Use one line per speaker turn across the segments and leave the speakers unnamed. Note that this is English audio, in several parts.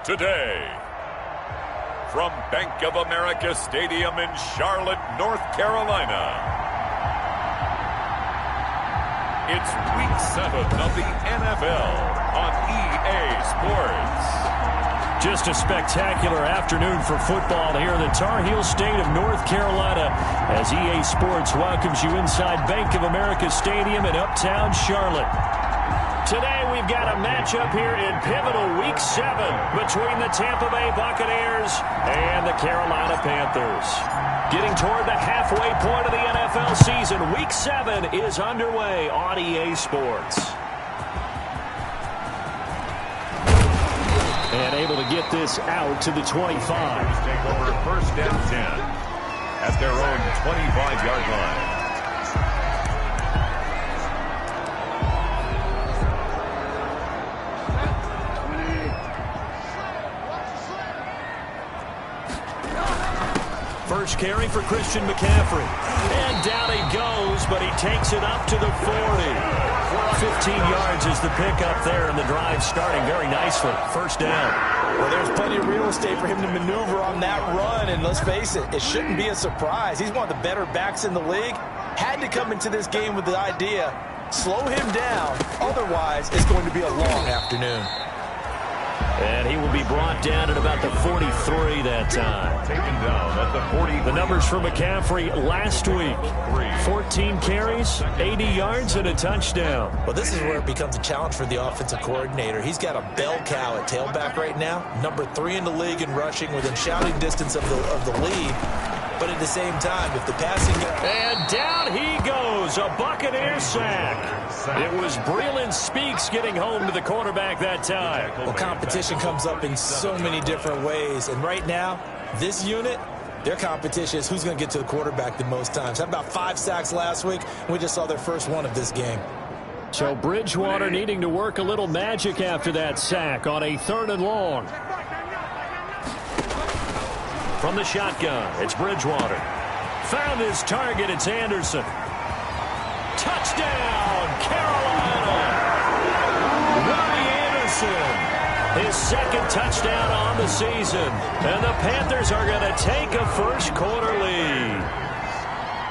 today. From Bank of America Stadium in Charlotte, North Carolina, it's Week 7 of the NFL on EA Sports.
Just a spectacular afternoon for football here in the Tar Heel state of North Carolina as EA Sports welcomes you inside Bank of America Stadium in uptown Charlotte. Today we've got a matchup here in pivotal Week 7 between the Tampa Bay Buccaneers and the Carolina Panthers. Getting toward the halfway point of the NFL season, Week 7 is underway on EA Sports. And able to get this out to the 25.
Take over first and 10 at their own 25-yard line.
First carry for Christian McCaffrey. And down he goes, but he takes it up to the 40. 15 yards is the pickup there, and the drive starting very nicely. First down.
Well, there's plenty of real estate for him to maneuver on that run, and let's face it, it shouldn't be a surprise. He's one of the better backs in the league. Had to come into this game with the idea, slow him down, otherwise it's going to be a long afternoon.
And he will be brought down at about the 43 that time.
Taken down at the 40.
The numbers for McCaffrey last week. 14 carries, 80 yards, and a touchdown.
Well, this is where it becomes a challenge for the offensive coordinator. He's got a bell cow at tailback right now. Number 3 in the league in rushing, within shouting distance of the lead. But at the same time, if the passing...
And down he goes, a Buccaneer sack. It was Breeland Speaks getting home to the quarterback that time.
Well, competition comes up in so many different ways. And right now, this unit, their competition is who's going to get to the quarterback the most times. Had about 5 sacks last week. We just saw their first one of this game.
So Bridgewater needing to work a little magic after that sack on a 3rd and long. From the shotgun, it's Bridgewater. Found his target, it's Anderson. Touchdown, Carolina! Robbie Anderson, his 2nd touchdown on the season. And the Panthers are going to take a first-quarter lead.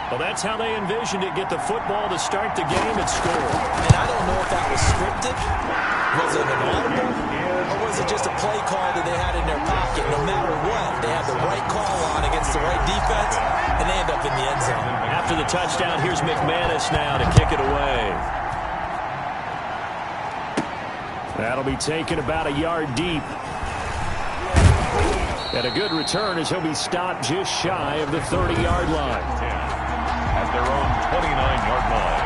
Well, that's how they envisioned it, get the football to start the game and score.
And I don't know if that was scripted. Was it an audible? Or was it just a play call that they had in their pocket? No matter what, they had the right call on against the right defense, and they end up in the end zone.
After the touchdown, here's McManus now to kick it away. That'll be taken about a yard deep. And a good return as he'll be stopped just shy of the 30-yard line.
At their own 29-yard line.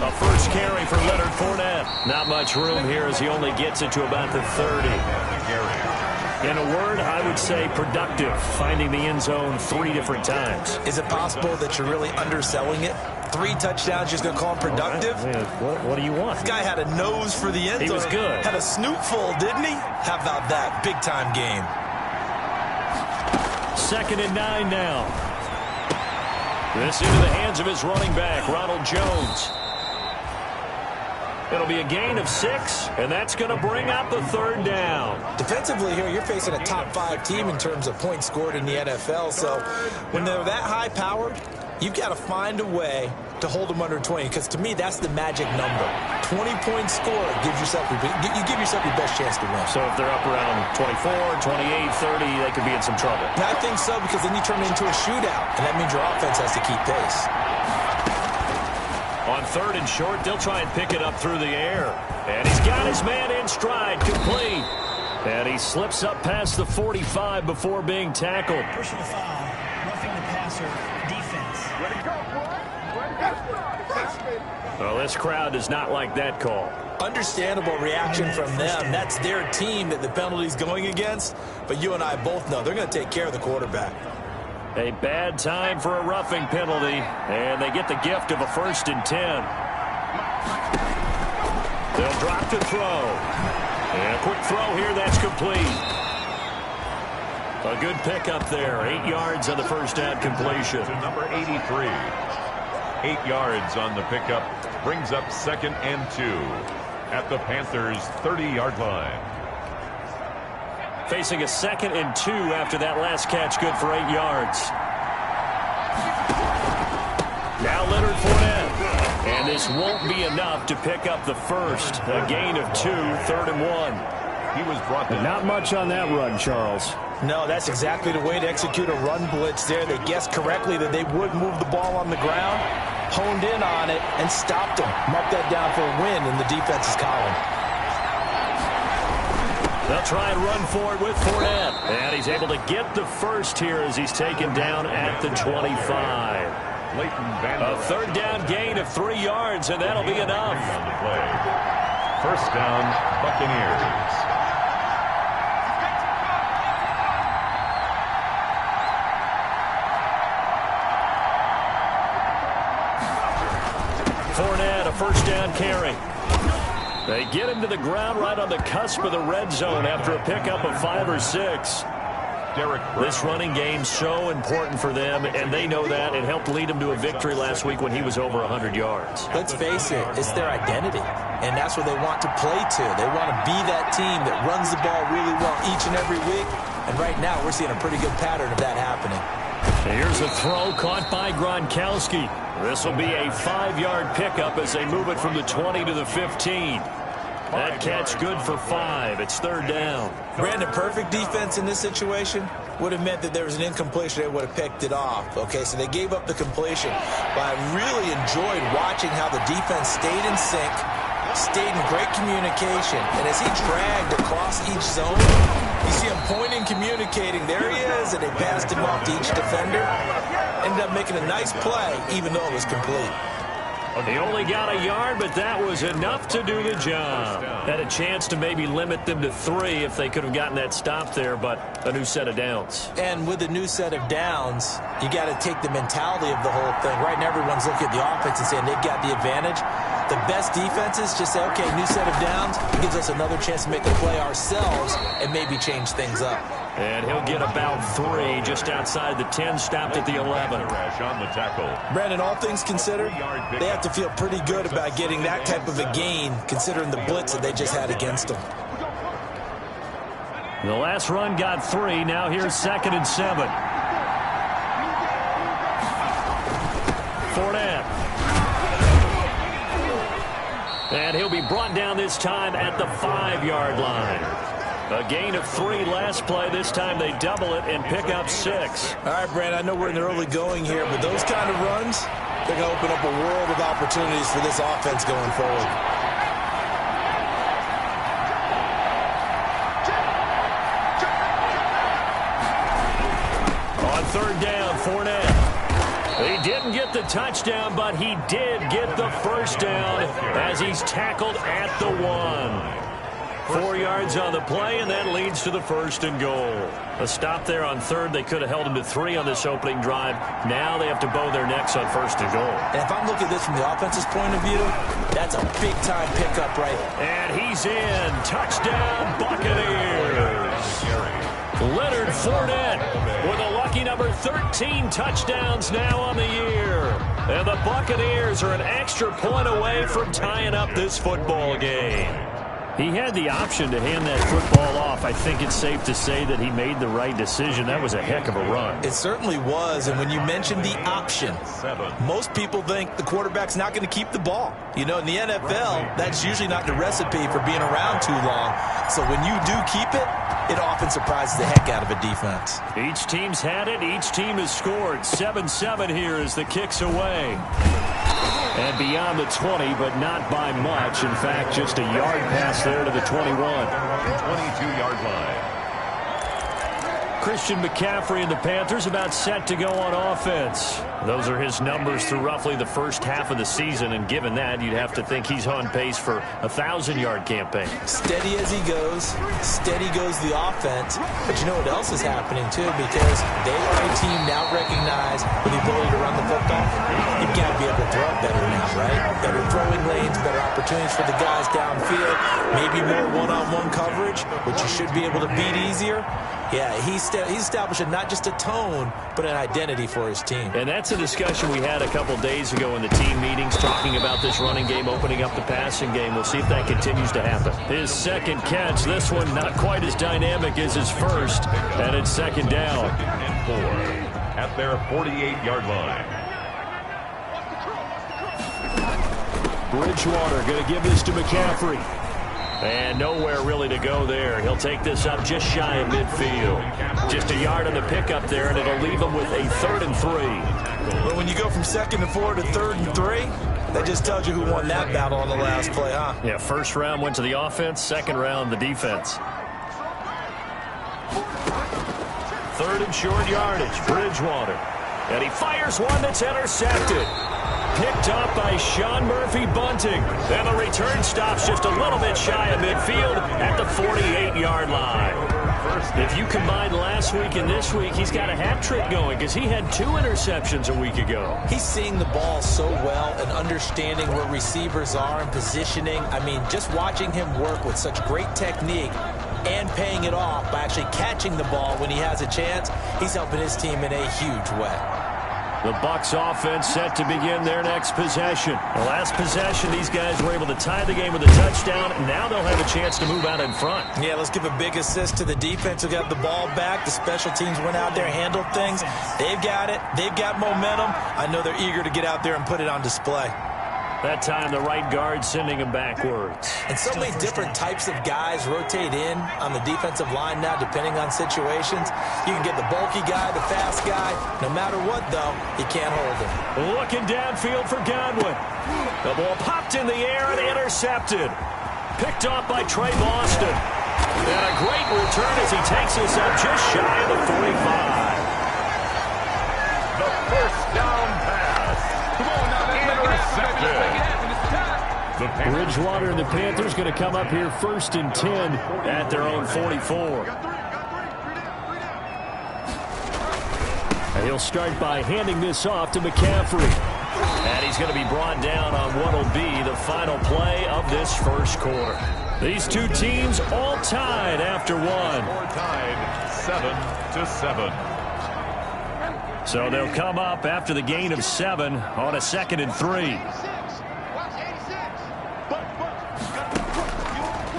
A first carry for Leonard Fournette. Not much room here as he only gets it to about the 30. In a word, I would say productive, finding the end zone 3 different times.
Is it possible that you're really underselling it? 3 touchdowns, just going to call him productive?
What do you want?
This guy had a nose for the end zone.
He was good.
Had a snootful, didn't he? How about that? Big-time game.
2nd and 9 now. This into the hands of his running back, Ronald Jones. It'll be a gain of 6, and that's going to bring up the 3rd down.
Defensively here, you're facing a top 5 team in terms of points scored in the NFL. So when they're that high-powered, you've got to find a way to hold them under 20, because to me, that's the magic number. 20-point score gives yourself you give yourself your best chance to win.
So if they're up around 24, 28, 30, they could be in some trouble.
And I think so, because then you turn it into a shootout, and that means your offense has to keep pace.
On 3rd and short, they'll try and pick it up through the air. And he's got his man in stride, complete. And he slips up past the 45 before being tackled.
Personal foul, roughing the passer, defense.
Well, this crowd does not like that call.
Understandable reaction from them. That's their team that the penalty's going against. But you and I both know they're going to take care of the quarterback.
A bad time for a roughing penalty, and they get the gift of a 1st and 10. They'll drop to throw. And a quick throw here, that's complete. A good pickup there. 8 yards on the first down completion.
To number 83. 8 yards on the pickup. Brings up 2nd and 2 at the Panthers' 30-yard line.
Facing a 2nd and 2 after that last catch. Good for 8 yards. Now Leonard Fournette. And this won't be enough to pick up the first. A gain of 2, 3rd and 1.
He was brought down.
Not much on that run, Charles.
No, that's exactly the way to execute a run blitz there. They guessed correctly that they would move the ball on the ground, honed in on it, and stopped them. Mark that down for a win in the defense's column.
They'll try and run for it with Fournette. And he's able to get the first here as he's taken down at the 25. A 3rd down gain of 3 yards, and that'll be enough.
On the play. First down, Buccaneers.
Fournette, a first down carry. They get him to the ground right on the cusp of the red zone after a pickup of 5 or 6. This running game so important for them, and they know that. It helped lead them to a victory last week when he was over 100 yards.
Let's face it, it's their identity, and that's what they want to play to. They want to be that team that runs the ball really well each and every week, and right now we're seeing a pretty good pattern of that happening.
Here's a throw caught by Gronkowski. This will be a 5-yard pickup as they move it from the 20 to the 15. That catch good for 5. It's 3rd down.
Brandon, perfect defense in this situation would have meant that there was an incompletion. They would have picked it off. Okay, so they gave up the completion. But I really enjoyed watching how the defense stayed in sync, stayed in great communication. And as he dragged across each zone, you see him pointing, communicating. There he is, and they passed him off to each defender. Ended up making a nice play, even though it was complete.
He only got a yard, but that was enough to do the job. Had a chance to maybe limit them to 3 if they could have gotten that stop there, but a new set of downs.
And with a new set of downs, you got to take the mentality of the whole thing. Right now, everyone's looking at the offense and saying they've got the advantage. The best defenses just say, okay, new set of downs. It gives us another chance to make a play ourselves and maybe change things up.
And he'll get about 3 just outside the 10, stopped at the 11.
On the tackle.
Brandon, all things considered, they have to feel pretty good about getting that type of a gain, considering the blitz that they just had against them.
The last run got 3. Now here's 2nd and 7. Fournette. And he'll be brought down this time at the 5-yard line. A gain of 3 last play. This time they double it and pick up 6.
All right, Brandon, I know we're in the early going here, but those kind of runs, they're going to open up a world of opportunities for this offense going forward.
On 3rd down, Fournette. He didn't get the touchdown, but he did get the first down as he's tackled at the 1. 4 yards on the play, and that leads to the 1st and goal. A stop there on 3rd. They could have held him to 3 on this opening drive. Now they have to bow their necks on 1st and goal.
And if I'm looking at this from the offense's point of view, that's a big-time pickup right there.
And he's in. Touchdown, Buccaneers. Leonard Fournette with a lucky number 13 touchdowns now on the year. And the Buccaneers are an extra point away from tying up this football game. He had the option to hand that football off. I think it's safe to say that he made the right decision. That was a heck of a run.
It certainly was, and when you mentioned the option, most people think the quarterback's not going to keep the ball. You know, in the NFL, that's usually not the recipe for being around too long. So when you do keep it, it often surprises the heck out of a defense.
Each team's had it. Each team has scored. 7-7 here as the kick's away. And beyond the 20, but not by much. In fact, just a yard pass there to the 21.
22-yard line.
Christian McCaffrey and the Panthers about set to go on offense. Those are his numbers through roughly the first half of the season, and given that, you'd have to think he's on pace for a 1,000-yard campaign.
Steady as he goes, steady goes the offense. But you know what else is happening, too, because they are a team now recognized with the ability to run the football. You've got to be able to throw it better now, right? Better throwing lanes, better opportunities for the guys downfield, maybe more one-on-one coverage, which you should be able to beat easier. Yeah, he's establishing not just a tone, but an identity for his team.
And that's a discussion we had a couple days ago in the team meetings, talking about this running game, opening up the passing game. We'll see if that continues to happen. His second catch, this one not quite as dynamic as his first, and it's second down.
Second and 4 at their 48-yard line.
Bridgewater going to give this to McCaffrey. And nowhere really to go there. He'll take this up just shy of midfield. Just a yard on the pickup there, and it'll leave him with a 3rd and 3.
But when you go from 2nd and 4 to 3rd and 3, that just tells you who won that battle on the last play, huh?
Yeah, first round went to the offense, second round the defense. 3rd and short yardage, Bridgewater. And he fires one that's intercepted. Picked up by Sean Murphy-Bunting. And the return stops just a little bit shy of midfield at the 48-yard line. If you combine last week and this week, he's got a hat trick going because he had 2 interceptions a week ago.
He's seeing the ball so well and understanding where receivers are and positioning. I mean, just watching him work with such great technique and paying it off by actually catching the ball when he has a chance, he's helping his team in a huge way.
The Bucs offense set to begin their next possession. The last possession, these guys were able to tie the game with a touchdown. Now they'll have a chance to move out in front.
Yeah, let's give a big assist to the defense who got the ball back. The special teams went out there, handled things. They've got it. They've got momentum. I know they're eager to get out there and put it on display.
That time, the right guard sending him backwards.
And so many different types of guys rotate in on the defensive line now, depending on situations. You can get the bulky guy, the fast guy. No matter what, though, you can't hold him.
Looking downfield for Godwin. The ball popped in the air and intercepted. Picked off by Trey Boston. And a great return as he takes us up just shy of the 45.
The first down pass. Intercepted.
Bridgewater and the Panthers going to come up here 1st and 10 at their own 44. And he'll start by handing this off to McCaffrey. And he's going to be brought down on what will be the final play of this first quarter. These two teams all tied after one.
Tied 7-7.
So they'll come up after the gain of 7 on a 2nd and 3.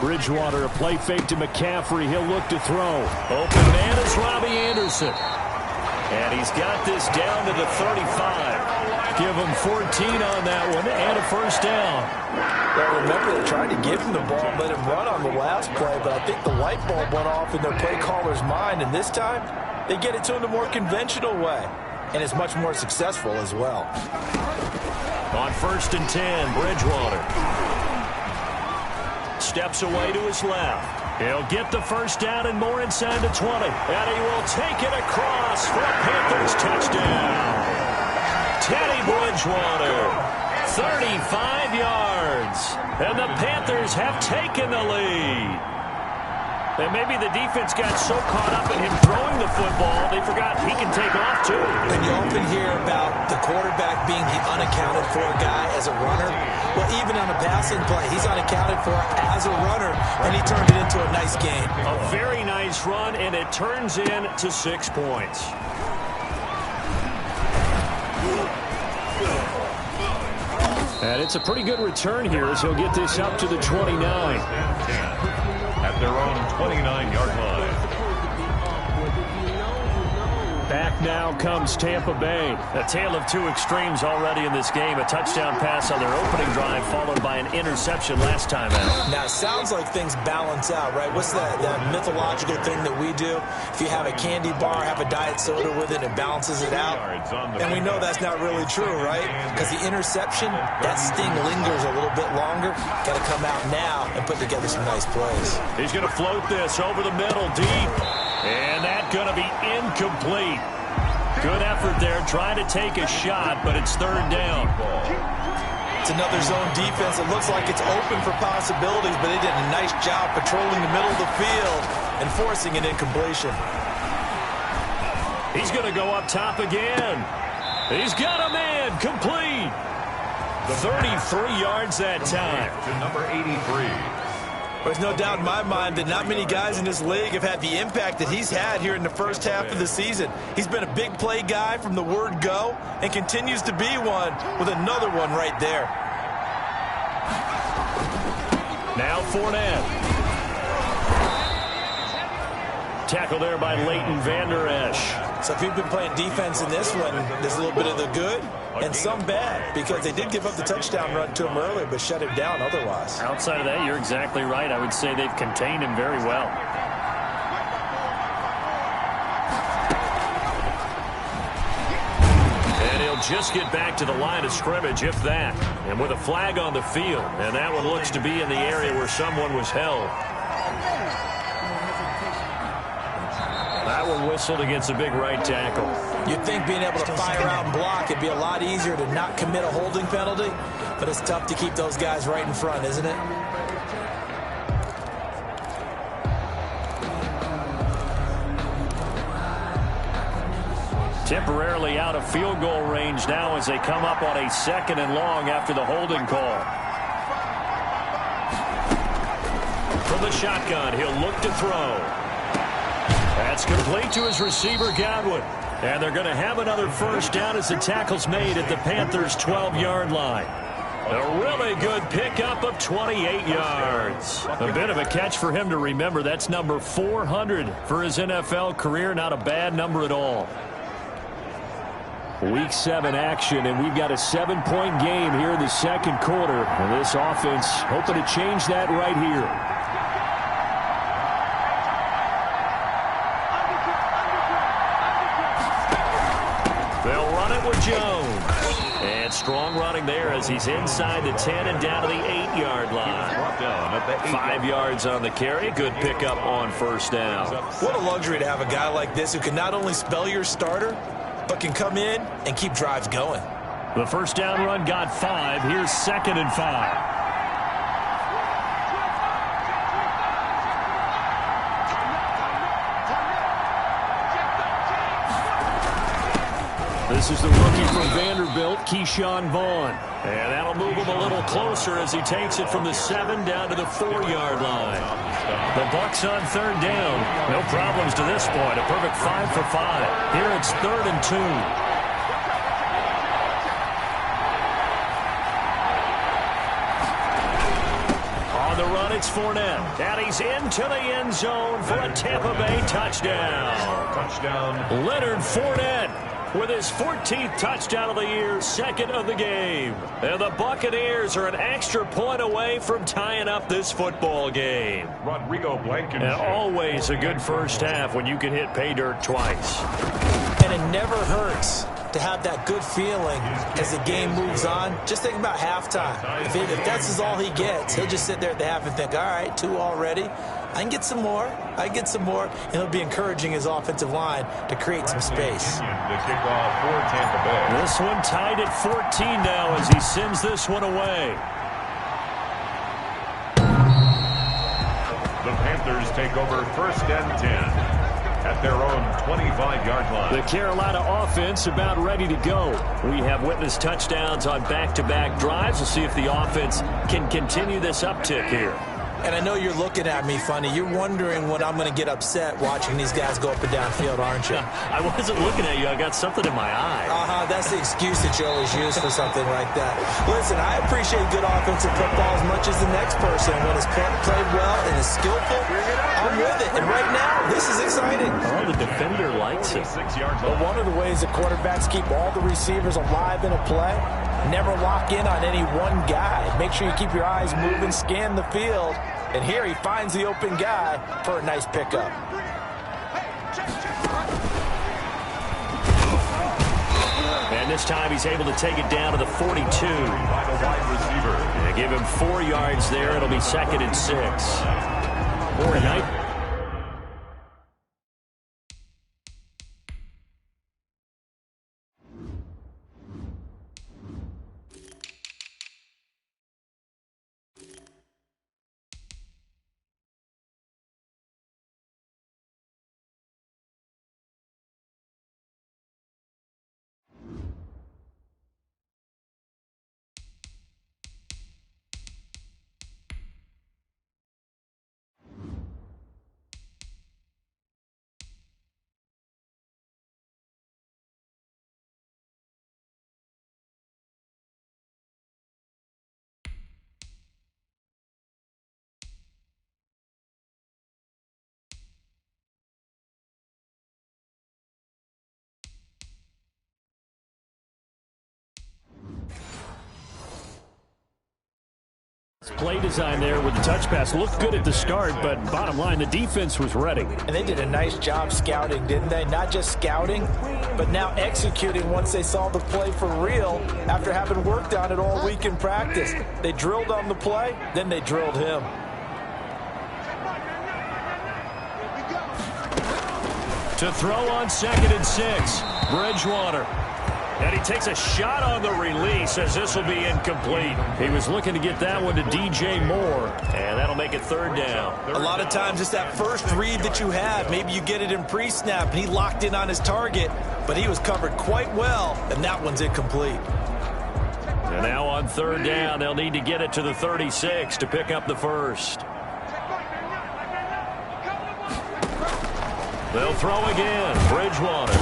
Bridgewater, a play fake to McCaffrey. He'll look to throw. Open man is Robbie Anderson. And he's got this down to the 35. Give him 14 on that one and a first down.
Well, remember, they tried to give him the ball, let him run on the last play, but I think the light bulb went off in their play caller's mind, and this time they get it to him the more conventional way, and it's much more successful as well.
On 1st and 10, Bridgewater steps away to his left. He'll get the first down and more inside the 20. And he will take it across for a Panthers touchdown. Teddy Bridgewater, 35 yards. And the Panthers have taken the lead. And maybe the defense got so caught up in him throwing the football, they forgot he can take off too.
And you often hear about the quarterback being the unaccounted for guy as a runner. Well, even on a passing play, he's unaccounted for as a runner, and he turned it into a nice game.
A very nice run, and it turns into 6 points. And it's a pretty good return here as he'll get this up to the 29.
At their own 29-yard line.
Back now comes Tampa Bay. A tale of two extremes already in this game. A touchdown pass on their opening drive followed by an interception last time out.
Now, it sounds like things balance out, right? What's that mythological thing that we do? If you have a candy bar, have a diet soda with it, it balances it out. And we know that's not really true, right? Because the interception, that sting lingers a little bit longer. Got to come out now and put together some nice plays.
He's going to float this over the middle deep. And that's going to be incomplete. Good effort there, trying to take a shot, but it's 3rd down.
It's another zone defense. It looks like it's open for possibilities, but they did a nice job patrolling the middle of the field and forcing an incompletion.
He's going to go up top again. He's got a man, complete. 33 yards that time.
To number 83.
There's no doubt in my mind that not many guys in this league have had the impact that he's had here in the first half of the season. He's been a big play guy from the word go and continues to be one with another one right there.
Now Fournette. Tackle there by Leighton Vander Esch.
So if you've been playing defense in this one, there's a little bit of the good and some bad, because they did give up the touchdown run to him earlier but shut him down otherwise.
Outside of that, you're exactly right. I would say they've contained him very well. And he'll just get back to the line of scrimmage, if that. And with a flag on the field, and that one looks to be in the area where someone was held. That one whistled against a big right tackle.
You'd think being able to fire out and block, it'd be a lot easier to not commit a holding penalty, but it's tough to keep those guys right in front, isn't it?
Temporarily out of field goal range now as they come up on a 2nd and long after the holding call. From the shotgun, he'll look to throw. That's complete to his receiver, Godwin. And they're going to have another first down as the tackle's made at the Panthers' 12-yard line. A really good pickup of 28 yards. A bit of a catch for him to remember. That's number 400 for his NFL career. Not a bad number at all. Week 7 action, and we've got a 7-point game here in the second quarter. And this offense hoping to change that right here. Jones. And strong running there as he's inside the 10 and down to the 8-yard line. 5 yards on the carry. Good pickup on first down.
What a luxury to have a guy like this who can not only spell your starter, but can come in and keep drives going.
The first down run got 5. Here's 2nd and 5. This is the rookie from Vanderbilt, Keyshawn Vaughn. And that'll move him a little closer as he takes it from the 7 down to the 4-yard line. The Bucs on 3rd down. No problems to this point. A perfect 5 for 5. Here it's 3rd and 2. On the run, it's Fournette. And he's into the end zone for a Tampa Bay touchdown. Leonard Fournette with his 14th touchdown of the year, 2nd of the game. And the Buccaneers are an extra point away from tying up this football game.
Rodrigo Blankenship.
And always a good first half when you can hit pay dirt twice.
And it never hurts to have that good feeling as the game moves on. Just think about halftime. If that's all he gets, he'll just sit there at the half and think, all right, 2 already. I can get some more. And he'll be encouraging his offensive line to create some space.
The kickoff for Tampa Bay.
This one tied at 14 now as he sends this one away.
The Panthers take over 1st and 10 at their own 25-yard line.
The Carolina offense about ready to go. We have witnessed touchdowns on back-to-back drives. We'll see if the offense can continue this uptick here.
And I know you're looking at me funny. You're wondering when I'm going to get upset watching these guys go up and down field, aren't you?
I wasn't looking at you. I got something in my eye.
That's the excuse that you always use for something like that. Listen, I appreciate good offensive football as much as the next person. When it's played well and is skillful, I'm with it. And right now, this is exciting.
Oh, the defender likes it.
But one of the ways that quarterbacks keep all the receivers alive in a play, never lock in on any one guy. Make sure you keep your eyes moving, scan the field. And here he finds the open guy for a nice pickup.
And this time he's able to take it down to the 42.
By the wide receiver.
They give him 4 yards there. It'll be 2nd and 6. Tonight, Play design there with the touch pass. Looked good at the start, but bottom line, the defense was ready.
And they did a nice job scouting, didn't they? Not just scouting, but now executing once they saw the play for real after having worked on it all week in practice. They drilled on the play, then they drilled him.
To throw on 2nd and 6, Bridgewater. And he takes a shot on the release as this will be incomplete. He was looking to get that one to DJ Moore, and that'll make it 3rd down.
A lot of times it's that first read that you have. Maybe you get it in pre-snap, and he locked in on his target, but he was covered quite well, and that one's incomplete.
And now on 3rd down, they'll need to get it to the 36 to pick up the first. They'll throw again. Bridgewater.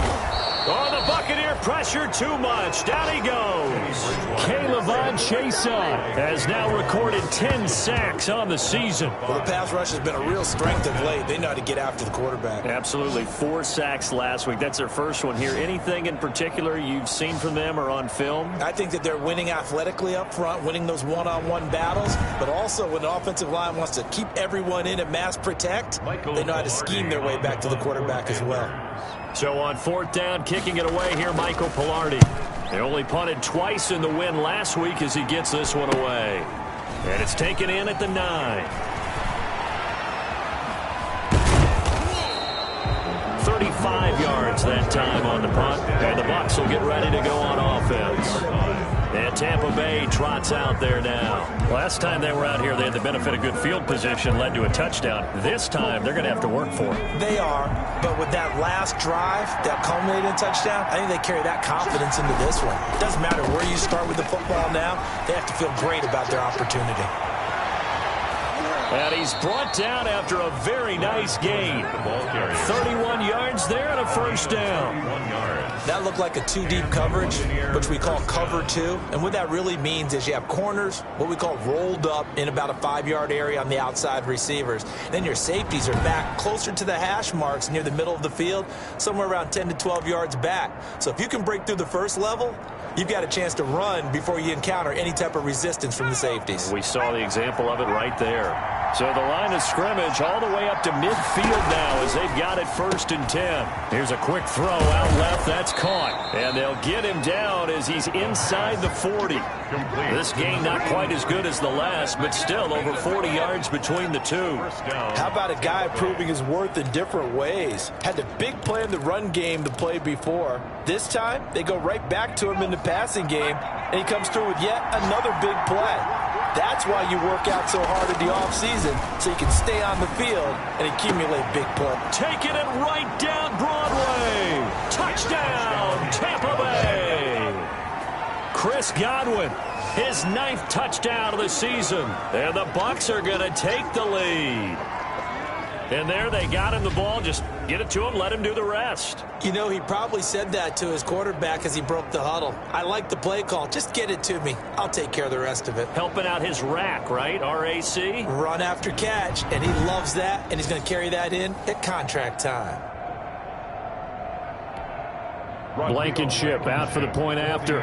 Oh, the Buccaneer pressure too much. Down he goes. K'Lavon Chaisson has now recorded 10 sacks on the season.
Well, the pass rush has been a real strength of late. They know how to get after the quarterback.
Absolutely. 4 sacks last week. That's their first one here. Anything in particular you've seen from them or on film?
I think that they're winning athletically up front, winning those one-on-one battles, but also when the offensive line wants to keep everyone in and mass protect, they know how to scheme their way back to the quarterback as well.
So on 4th down, kicking it away here, Michael Pilardi. They only punted twice in the win last week as he gets this one away. And it's taken in at the 9. 35 yards that time on the punt. And the Bucs will get ready to go on offense. And Tampa Bay trots out there now. Last time they were out here, they had the benefit of good field position, led to a touchdown. This time, they're going to have to work for it.
They are, but with that last drive, that culminated in touchdown, I think they carry that confidence into this one. It doesn't matter where you start with the football now, they have to feel great about their opportunity.
And he's brought down after a very nice gain. 31 yards there and a 1st down.
That looked like a 2-deep coverage, which we call cover 2. And what that really means is you have corners, what we call rolled up in about a 5-yard area on the outside receivers. Then your safeties are back closer to the hash marks near the middle of the field, somewhere around 10 to 12 yards back. So if you can break through the first level, you've got a chance to run before you encounter any type of resistance from the safeties.
We saw the example of it right there. So the line of scrimmage all the way up to midfield now as they've got it 1st and 10. Here's a quick throw out left. That's caught. And they'll get him down as he's inside the 40. This game not quite as good as the last, but still over 40 yards between the two.
How about a guy proving his worth in different ways? Had the big play in the run game the play before. This time, they go right back to him in the passing game, and he comes through with yet another big play. That's why you work out so hard in the offseason, so you can stay on the field and accumulate big plays.
Taking it right down Broadway. Touchdown, Tampa Bay. Chris Godwin, his 9th touchdown of the season. And the Bucs are going to take the lead. And there they got him the ball. Just get it to him, let him do the rest.
You know, he probably said that to his quarterback as he broke the huddle. I like the play call. Just get it to me. I'll take care of the rest of it.
Helping out his rack, right? RAC?
Run after catch, and he loves that, and he's going to carry that in at contract time.
Blankenship out for the point after.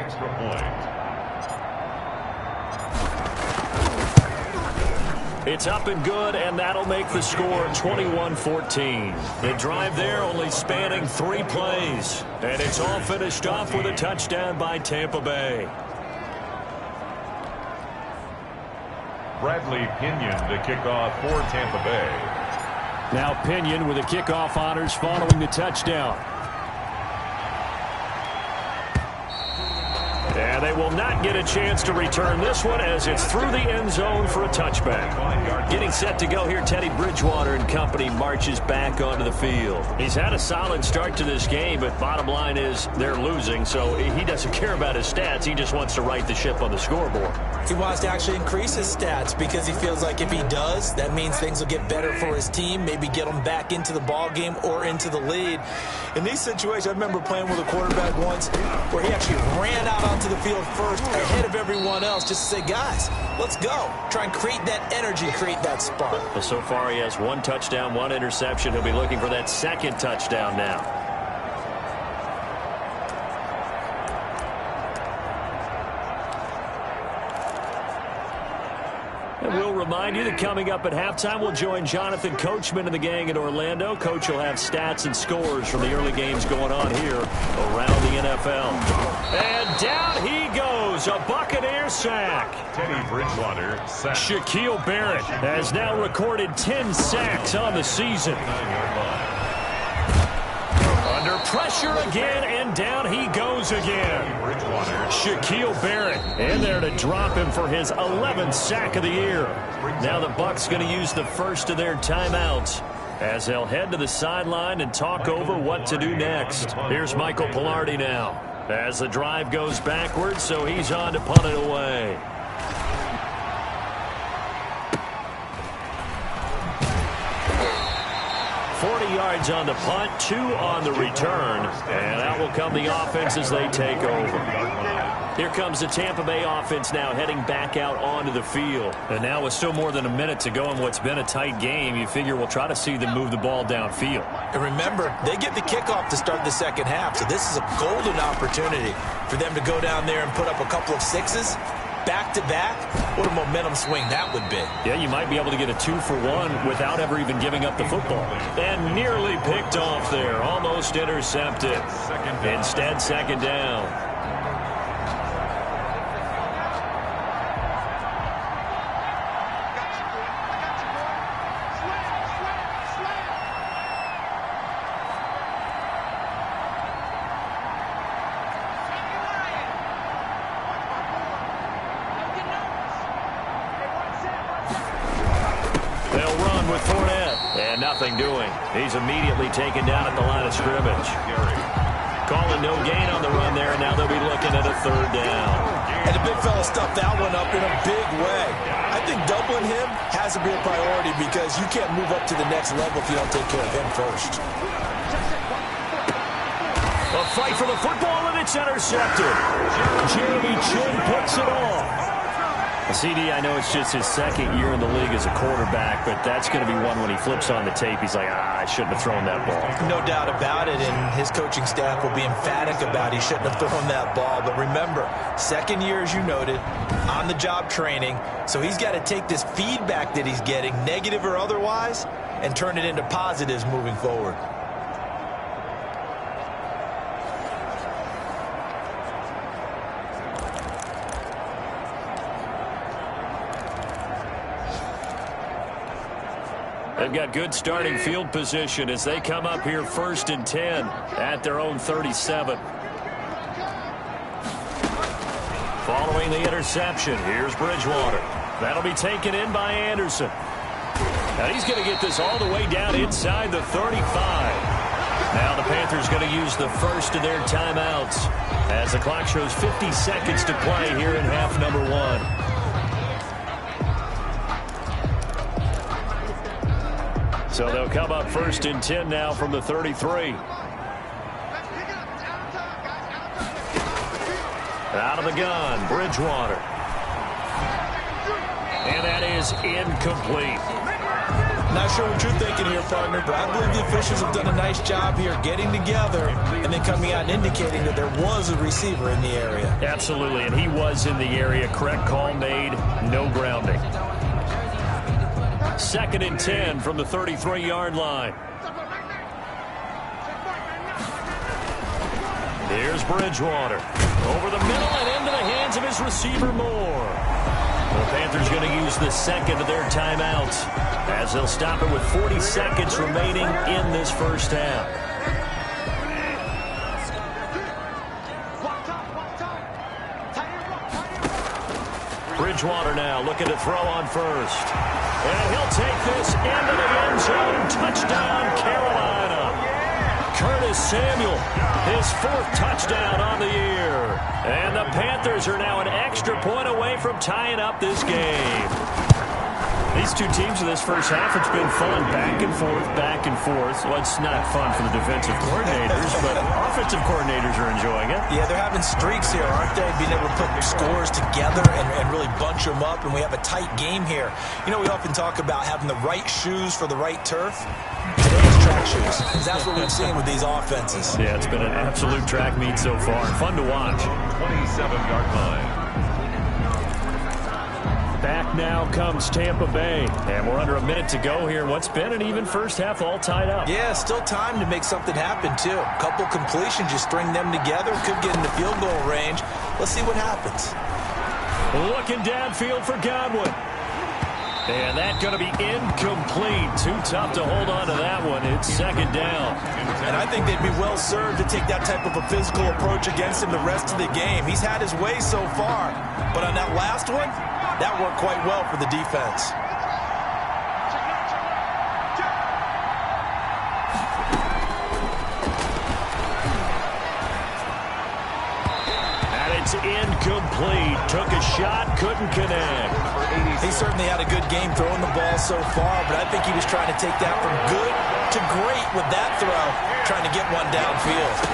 It's up and good, and that'll make the score 21-14. The drive there only spanning 3 plays. And it's all finished off with a touchdown by Tampa Bay.
Bradley Pinion to kick off for Tampa Bay.
Now Pinion with the kickoff honors following the touchdown. And they will not get a chance to return this one as it's through the end zone for a touchback. Getting set to go here, Teddy Bridgewater and company marches back onto the field. He's had a solid start to this game, but bottom line is they're losing, so he doesn't care about his stats. He just wants to right the ship on the scoreboard.
He wants to actually increase his stats because he feels like if he does, that means things will get better for his team, maybe get them back into the ball game or into the lead. In these situations, I remember playing with a quarterback once where he actually ran out onto the field first ahead of everyone else just to say, guys, let's go. Try and create that energy, create that spark.
Well, so far he has 1 touchdown, 1 interception. He'll be looking for that 2nd touchdown now. And we'll remind you that coming up at halftime, we'll join Jonathan Coachman and the gang in Orlando. Coach will have stats and scores from the early games going on here around the NFL. And down he goes, a Buccaneer sack.
Teddy Bridgewater sack.
Shaquille Barrett has now recorded 10 sacks on the season. Under pressure again, and down he goes again. Shaquille Barrett in there to drop him for his 11th sack of the year. Now the Bucs going to use the first of their timeouts as they'll head to the sideline and talk over what to do next. Here's Michael Pilardi now as the drive goes backwards, so he's on to punt it away. Yards on the punt, 2 on the return, and out will come the offense as they take over. Here comes the Tampa Bay offense now heading back out onto the field. And now with still more than a minute to go in what's been a tight game, you figure we'll try to see them move the ball downfield.
And remember, they get the kickoff to start the second half, so this is a golden opportunity for them to go down there and put up a couple of sixes. Back-to-back, what a momentum swing that would be.
Yeah, you might be able to get a 2-for-1 without ever even giving up the football. And nearly picked off there, almost intercepted. Instead, second down. Doing. He's immediately taken down at the line of scrimmage. Calling no gain on the run there, and now they'll be looking at a third down.
And the big fella stuffed that one up in a big way. I think doubling him has to be a priority because you can't move up to the next level if you don't take care of him first.
A fight for the football, and it's intercepted. Jeremy Chin picks it off. CD, I know it's just his second year in the league as a quarterback, but that's going to be one when he flips on the tape. He's like, I shouldn't have thrown that ball.
No doubt about it, and his coaching staff will be emphatic about he shouldn't have thrown that ball. But remember, second year, as you noted, on-the-job training, so he's got to take this feedback that he's getting, negative or otherwise, and turn it into positives moving forward.
They've got good starting field position as they come up here 1st and 10 at their own 37. Following the interception, here's Bridgewater. That'll be taken in by Anderson. And he's going to get this all the way down inside the 35. Now the Panthers going to use the first of their timeouts as the clock shows 50 seconds to play here in half number 1. So they'll come up 1st and 10 now from the 33. Out of the gun, Bridgewater. And that is incomplete.
Not sure what you're thinking here, partner, but I believe the officials have done a nice job here getting together and then coming out and indicating that there was a receiver in the area.
Absolutely, and he was in the area. Correct call made, no grounding. 2nd and 10 from the 33-yard line. Here's Bridgewater. Over the middle and into the hands of his receiver Moore. The Panthers going to use the second of their timeouts as they'll stop it with 40 seconds remaining in this first half. Bridgewater now looking to throw on first. And he'll take this into the end zone. Touchdown, Carolina. Curtis Samuel, his 4th touchdown on the year. And the Panthers are now an extra point away from tying up this game. These two teams in this first half, it's been fun. Back and forth, back and forth. Well, it's not fun for the defensive coordinators, but offensive coordinators are enjoying it.
Yeah, they're having streaks here, aren't they? Being able to put scores together and really bunch them up, and we have a tight game here. You know, we often talk about having the right shoes for the right turf. Today it's track shoes. That's what we've seen with these offenses.
Yeah, it's been an absolute track meet so far. Fun to watch.
27-yard line.
Back now comes Tampa Bay. And we're under a minute to go here. What's been an even first half, all tied up.
Yeah, still time to make something happen, too. A couple completions, you string them together, could get into field goal range. Let's see what happens.
Looking downfield for Godwin. And that's going to be incomplete. Too tough to hold on to that one. It's second down.
And I think they'd be well served to take that type of a physical approach against him the rest of the game. He's had his way so far. But on that last one, that worked quite well for the defense.
And it's incomplete. Took a shot, couldn't connect.
He certainly had a good game throwing the ball so far, but I think he was trying to take that from good to great with that throw, trying to get one downfield.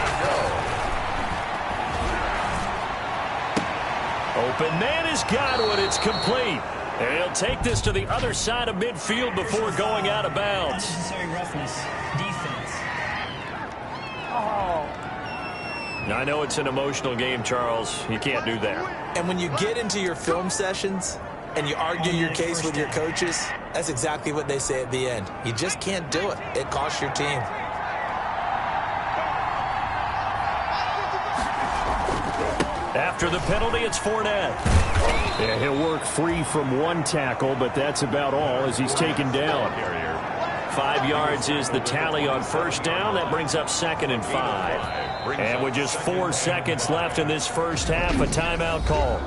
Open man is Godwin. It's complete. And he'll take this to the other side of midfield before going out of bounds.
Unnecessary roughness. Defense.
I know it's an emotional game, Charles. You can't do that.
And when you get into your film sessions and you argue your case with your coaches, that's exactly what they say at the end. You just can't do it. It costs your team.
After the penalty, it's Fournette. Yeah, he'll work free from one tackle, but that's about all as he's taken down. 5 yards is the tally on first down. That brings up 2nd and 5. And with just 4 seconds left in this first half, a timeout call.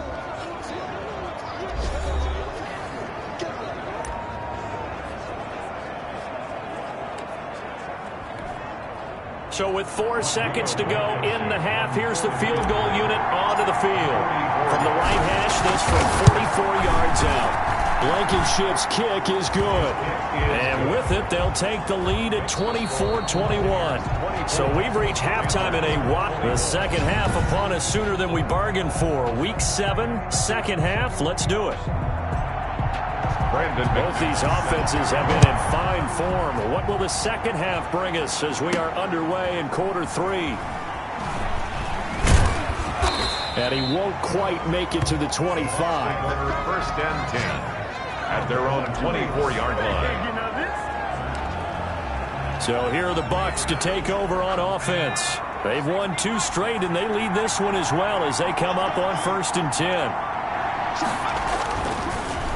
So with 4 seconds to go in the half, here's the field goal unit onto the field. From the right hash, this from 44 yards out. Blankenship's kick is good. And with it, they'll take the lead at 24-21. So we've reached halftime in a what? The second half upon us sooner than we bargained for. Week 7, second half. Let's do it. Both these offenses have been in fine form. What will the second half bring us as we are underway in quarter 3? And he won't quite make it to the 25.
First and 10 at their own 24-yard line.
So here are the Bucs to take over on offense. They've won 2 straight, and they lead this one as well as they come up on 1st and 10.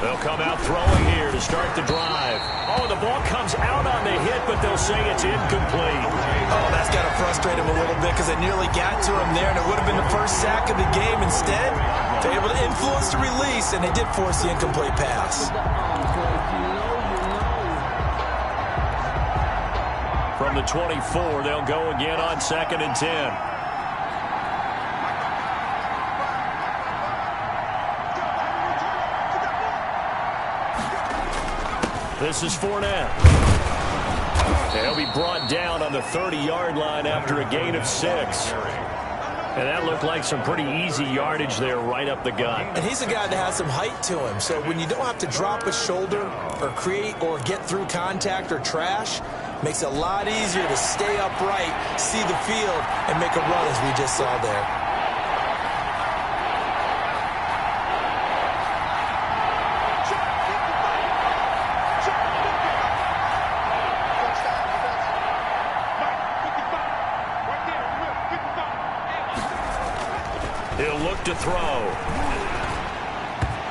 They'll come out throwing here to start the drive. Oh, the ball comes out on the hit, but they'll say it's incomplete.
Oh, that's got to frustrate him a little bit because they nearly got to him there, and it would have been the first sack of the game. Instead, they're able to influence the release, and they did force the incomplete pass.
From the 24, they'll go again on 2nd and 10. This is Fournette. He'll be brought down on the 30-yard line after a gain of 6. And that looked like some pretty easy yardage there right up the gut.
And he's a guy that has some height to him. So when you don't have to drop a shoulder or create or get through contact or trash, makes it a lot easier to stay upright, see the field, and make a run as we just saw there.
He'll look to throw.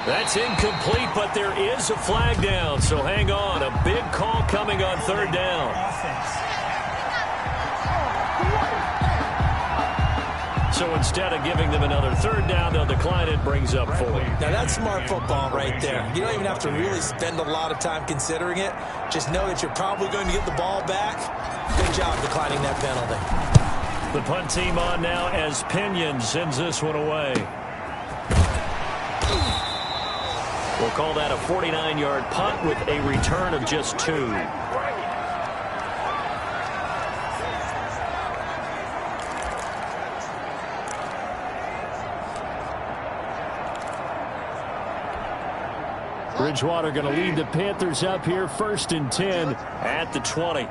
That's incomplete, but there is a flag down, so hang on. A big call coming on 3rd down. So instead of giving them another 3rd down, they'll decline it, brings up 4.
Now that's smart football right there. You don't even have to really spend a lot of time considering it. Just know that you're probably going to get the ball back. Good job declining that penalty.
The punt team on now as Pinion sends this one away. We'll call that a 49-yard punt with a return of just 2. Bridgewater going to lead the Panthers up here 1st and 10 at the 20.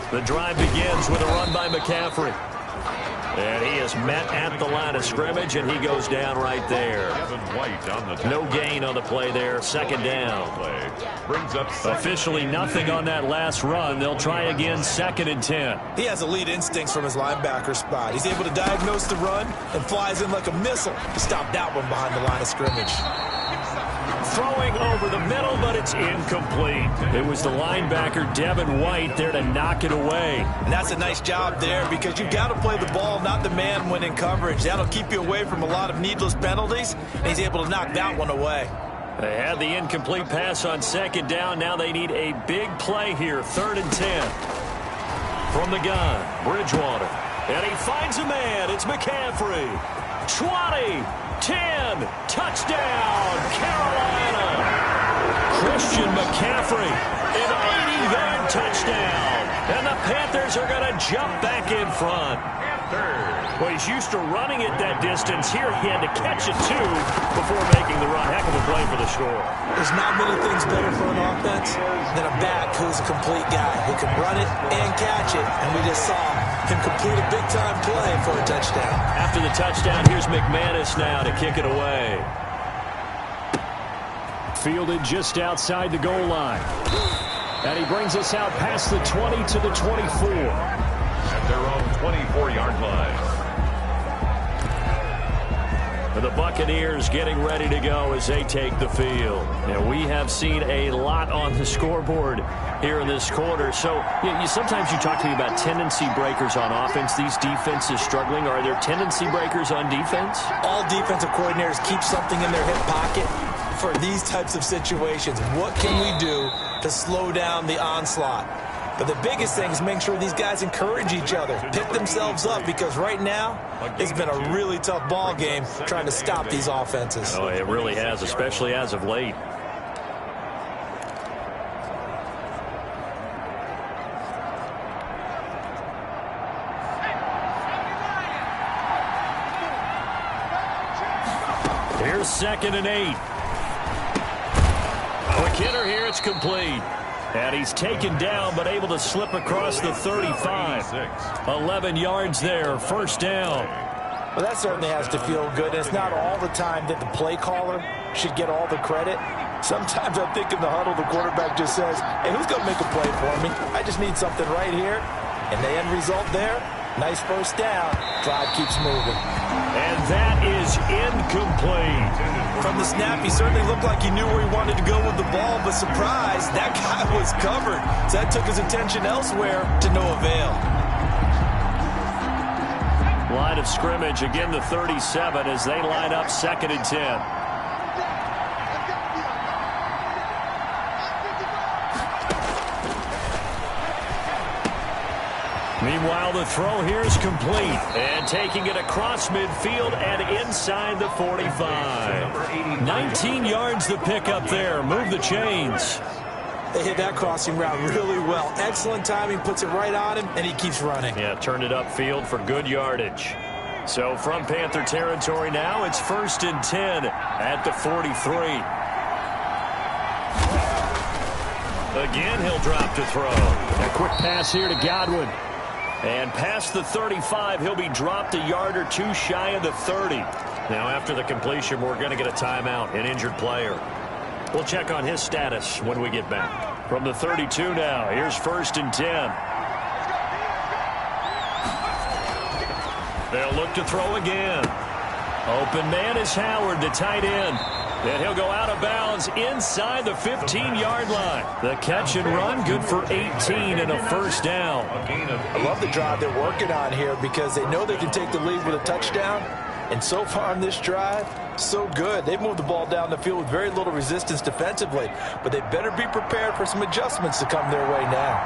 The drive begins with a run by McCaffrey. And he is met at the line of scrimmage, and he goes down right there. No gain on the play there. Second down.
Brings up
Officially nothing on that last run. They'll try again, 2nd and 10.
He has elite instincts from his linebacker spot. He's able to diagnose the run and flies in like a missile to stop that one behind the line of scrimmage.
Throwing over the middle, but it's incomplete. It was the linebacker, Devin White, there to knock it away.
And that's a nice job there because you've got to play the ball, not the man when in coverage. That'll keep you away from a lot of needless penalties, and he's able to knock that one away.
They had the incomplete pass on 2nd down. Now they need a big play here, 3rd and 10. From the gun, Bridgewater. And he finds a man. It's McCaffrey. 20, 10, touchdown, Carolina. Christian McCaffrey, an 80-yard touchdown. And the Panthers are going to jump back in front. Well, he's used to running it that distance. Here he had to catch it, too, before making the run. Heck of a play for the score.
There's not many things better for an offense than a back who's a complete guy who can run it and catch it. And we just saw him complete a big-time play for a touchdown.
After the touchdown, here's McManus now to kick it away. Fielded just outside the goal line. And he brings us out past the 20 to the 24.
At their own 24-yard line.
The Buccaneers getting ready to go as they take the field. Now, we have seen a lot on the scoreboard here in this quarter. So, sometimes you talk to me about tendency breakers on offense. These defenses struggling. Are there tendency breakers on defense?
All defensive coordinators keep something in their hip pocket for these types of situations. What can we do to slow down the onslaught? But the biggest thing is making sure these guys encourage each other, pick themselves up, because right now it's been a really tough ball game trying to stop these offenses.
Oh, it really has, especially as of late. Here's 2nd and 8. McKinnon here, it's complete. And he's taken down, but able to slip across the 35. 11 yards there, 1st down.
Well, that certainly has to feel good. And it's not all the time that the play caller should get all the credit. Sometimes I think in the huddle, the quarterback just says, hey, who's going to make a play for me? I just need something right here. And the end result there, nice 1st down. Drive keeps moving.
And that is incomplete.
From the snap, he certainly looked like he knew where he wanted to go with the ball, but surprise, that guy was covered. So that took his attention elsewhere to no avail.
Line of scrimmage, again the 37 as they line up 2nd and 10. Meanwhile, the throw here is complete. And taking it across midfield and inside the 45. 19 yards the pickup there. Move the chains.
They hit that crossing route really well. Excellent timing, puts it right on him, and he keeps running.
Yeah, turned it upfield for good yardage. So from Panther territory now, it's 1st and 10 at the 43. Again, he'll drop to throw. A quick pass here to Godwin. And past the 35, he'll be dropped a yard or two shy of the 30. Now, after the completion, we're going to get a timeout, an injured player. We'll check on his status when we get back. From the 32 now, here's 1st and 10. They'll look to throw again. Open man is Howard, the tight end. And he'll go out of bounds inside the 15-yard line. The catch and run, good for 18 and a 1st down.
I love the drive they're working on here because they know they can take the lead with a touchdown. And so far on this drive, so good. They've moved the ball down the field with very little resistance defensively. But they better be prepared for some adjustments to come their way now.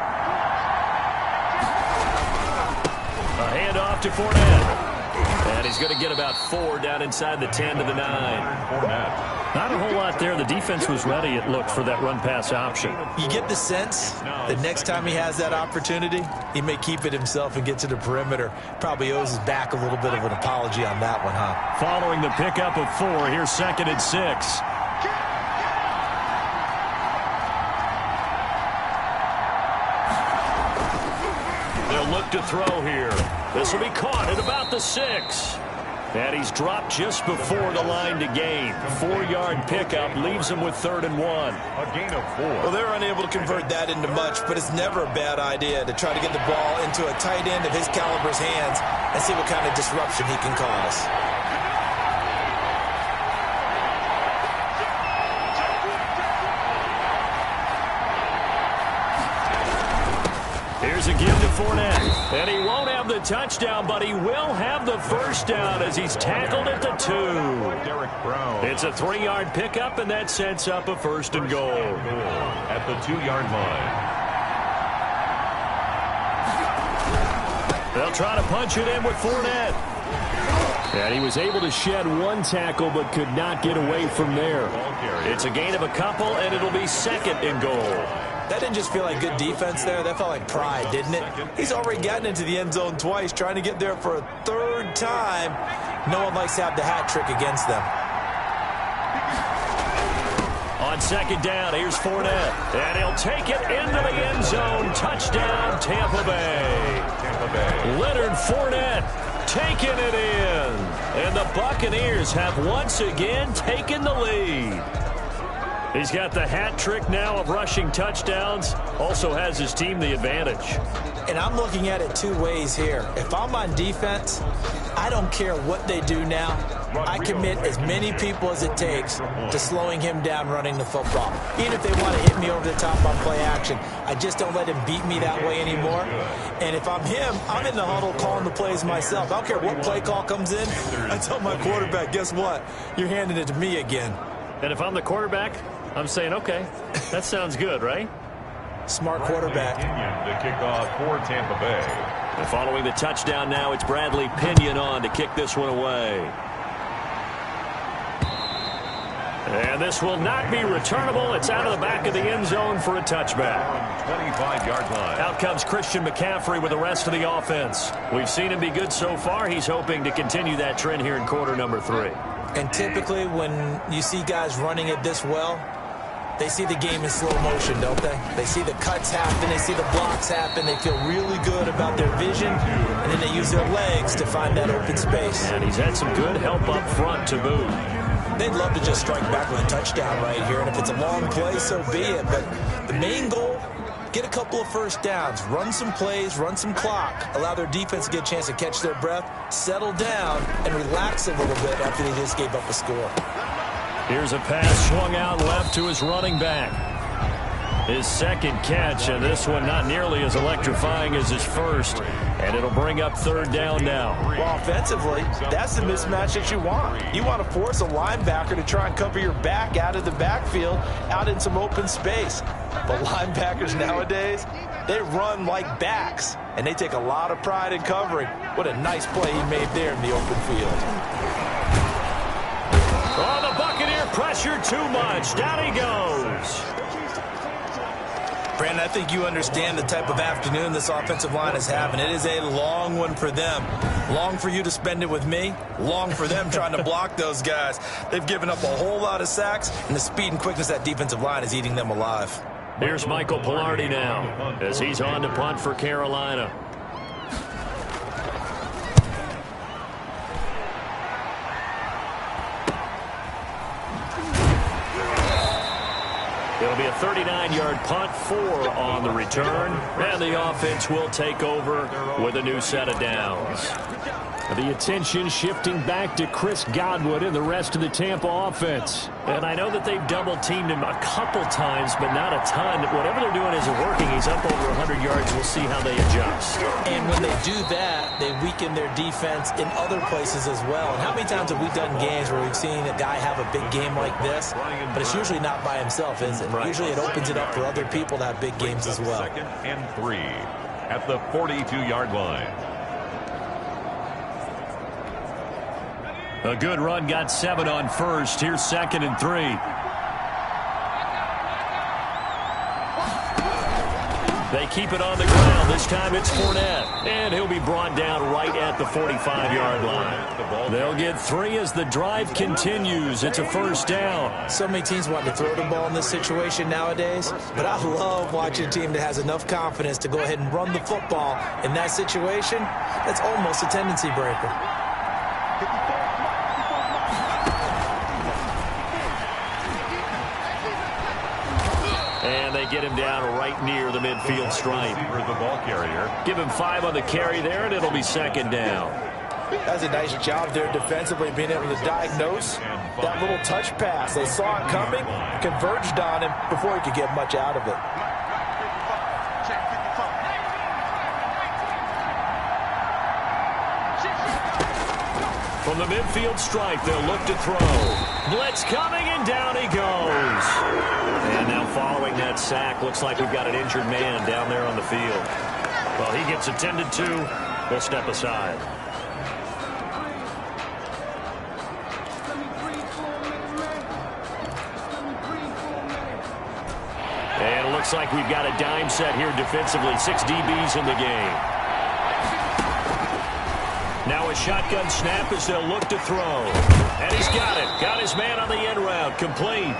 A handoff to Fournette. And he's going to get about 4 down inside the 10 to the 9. Not a whole lot there. The defense was ready, it looked, for that run-pass option.
You get the sense that next time he has that opportunity, he may keep it himself and get to the perimeter. Probably owes his back a little bit of an apology on that one, huh?
Following the pickup of 4, here's 2nd and 6. look to throw here. This will be caught at about the 6. And he's dropped just before the line to gain. 4-yard pickup leaves him with 3rd and 1.
A gain of 4.
Well, they're unable to convert that into much, but it's never a bad idea to try to get the ball into a tight end of his caliber's hands and see what kind of disruption he can cause.
Here's a give to Fournette. And he won't have the touchdown, but he will have the first down as he's tackled at the 2.
Derek Brown.
It's a 3-yard pickup, and that sets up a 1st and goal.
At the 2-yard line.
They'll try to punch it in with Fournette. And he was able to shed 1 tackle, but could not get away from there. It's a gain of a couple, and it'll be 2nd and goal.
That didn't just feel like good defense there. That felt like pride, didn't it? He's already gotten into the end zone twice, trying to get there for a 3rd time. No one likes to have the hat trick against them.
On 2nd down, here's Fournette. And he'll take it into the end zone. Touchdown, Tampa Bay. Leonard Fournette taking it in. And the Buccaneers have once again taken the lead. He's got the hat trick now of rushing touchdowns. Also has his team the advantage.
And I'm looking at it 2 ways here. If I'm on defense, I don't care what they do now. I commit as many people as it takes to slowing him down running the football. Even if they want to hit me over the top on play action, I just don't let him beat me that way anymore. And if I'm him, I'm in the huddle calling the plays myself. I don't care what play call comes in. I tell my quarterback, guess what? You're handing it to me again.
And if I'm the quarterback, I'm saying, okay, that sounds good, right?
Smart quarterback.
To kick off for Tampa Bay.
And following the touchdown now, it's Bradley Pinion on to kick this one away. And this will not be returnable. It's out of the back of the end zone for a touchback.
25-yard line.
Out comes Christian McCaffrey with the rest of the offense. We've seen him be good so far. He's hoping to continue that trend here in quarter number 3.
And typically when you see guys running it this well, they see the game in slow motion, don't they? They see the cuts happen. They see the blocks happen. They feel really good about their vision. And then they use their legs to find that open space.
And he's had some good help up front to boot.
They'd love to just strike back with a touchdown right here. And if it's a long play, so be it. But the main goal, get a couple of first downs, run some plays, run some clock, allow their defense to get a chance to catch their breath, settle down, and relax a little bit after they just gave up a score.
Here's a pass swung out left to his running back. His 2nd catch, and this one not nearly as electrifying as his first. And it'll bring up 3rd down now.
Well, offensively, that's the mismatch that you want. You want to force a linebacker to try and cover your back out of the backfield, out in some open space. But linebackers nowadays, they run like backs, and they take a lot of pride in covering. What a nice play he made there in the open field.
Oh, the Buccaneer pressure too much. Down he goes.
Brandon, I think you understand the type of afternoon this offensive line is having. It is a long one for them. Long for you to spend it with me. Long for them trying to block those guys. They've given up a whole lot of sacks, and the speed and quickness of that defensive line is eating them alive.
Here's Michael Pilardi now as he's on to punt for Carolina. It'll be a 39-yard punt, 4 on the return, and the offense will take over with a new set of downs. The attention shifting back to Chris Godwin and the rest of the Tampa offense. And I know that they've double-teamed him a couple times, but not a ton. Whatever they're doing isn't working. He's up over 100 yards. We'll see how they adjust.
And when they do that, they weaken their defense in other places as well. And how many times have we done games where we've seen a guy have a big game like this, but it's usually not by himself, is it? Right. Usually it opens it up for other people to have big games as well.
2nd and 3 at the 42-yard line.
A good run, got 7 on first. Here's 2nd and 3. They keep it on the ground. This time it's Fournette. And he'll be brought down right at the 45-yard line. They'll get 3 as the drive continues. It's a first down.
So many teams want to throw the ball in this situation nowadays, but I love watching a team that has enough confidence to go ahead and run the football. In that situation, that's almost a tendency breaker.
And they get him down right near the midfield stripe.
The ball carrier.
Give him 5 on the carry there, and it'll be second down.
That's a nice job there defensively, being able to diagnose that little touch pass. They saw it coming, converged on him before he could get much out of it.
From the midfield stripe, they'll look to throw. Blitz coming, and down he goes. And now following that sack, looks like we've got an injured man down there on the field. Well, he gets attended to. We'll step aside. And it looks like we've got a dime set here defensively. 6 DBs in the game. Now a shotgun snap as they'll look to throw. And he's got it. Got his man on the end route. Complete.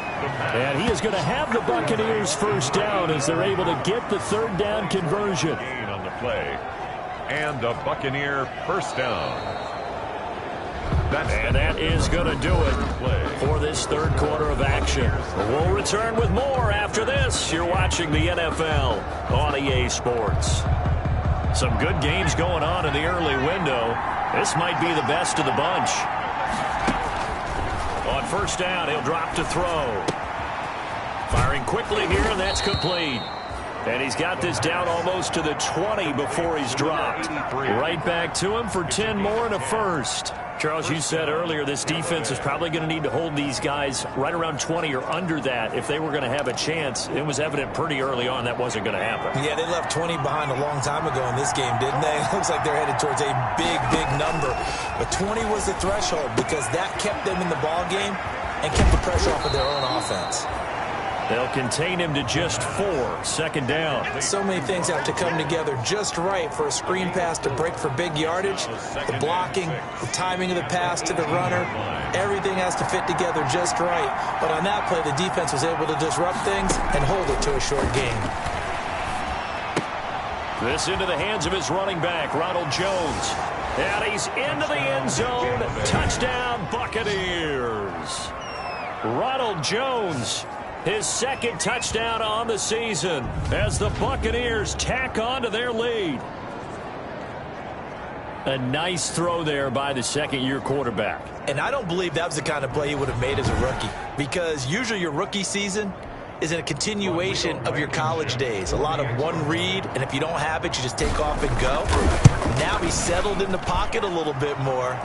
And he is going to have the Buccaneers first down as they're able to get the third down conversion.
Gain on the play. And a Buccaneer first down.
And that is going to do it for this third quarter of action. We'll return with more after this. You're watching the NFL on EA Sports. Some good games going on in the early window. This might be the best of the bunch. On first down, he'll drop to throw. Firing quickly here, and that's complete. And he's got this down almost to the 20 before he's dropped. Right back to him for 10 more and a first. Charles, you said earlier this defense is probably going to need to hold these guys right around 20 or under that if they were going to have a chance. It was evident pretty early on that wasn't going to happen.
Yeah, they left 20 behind a long time ago in this game, didn't they? It looks like they're headed towards a big, big number. But 20 was the threshold because that kept them in the ball game and kept the pressure off of their own offense.
They'll contain him to just 4. Second down.
So many things have to come together just right for a screen pass to break for big yardage. The blocking, the timing of the pass to the runner, everything has to fit together just right. But on that play, the defense was able to disrupt things and hold it to a short gain.
This into the hands of his running back, Ronald Jones. And he's into the end zone. Touchdown, Buccaneers. Ronald Jones, his second touchdown on the season as the Buccaneers tack on to their lead. A nice throw there by the second-year quarterback.
And I don't believe that was the kind of play he would have made as a rookie, because usually your rookie season is a continuation of your college days. A lot of one read, and if you don't have it, you just take off and go. Now he's settled in the pocket a little bit more,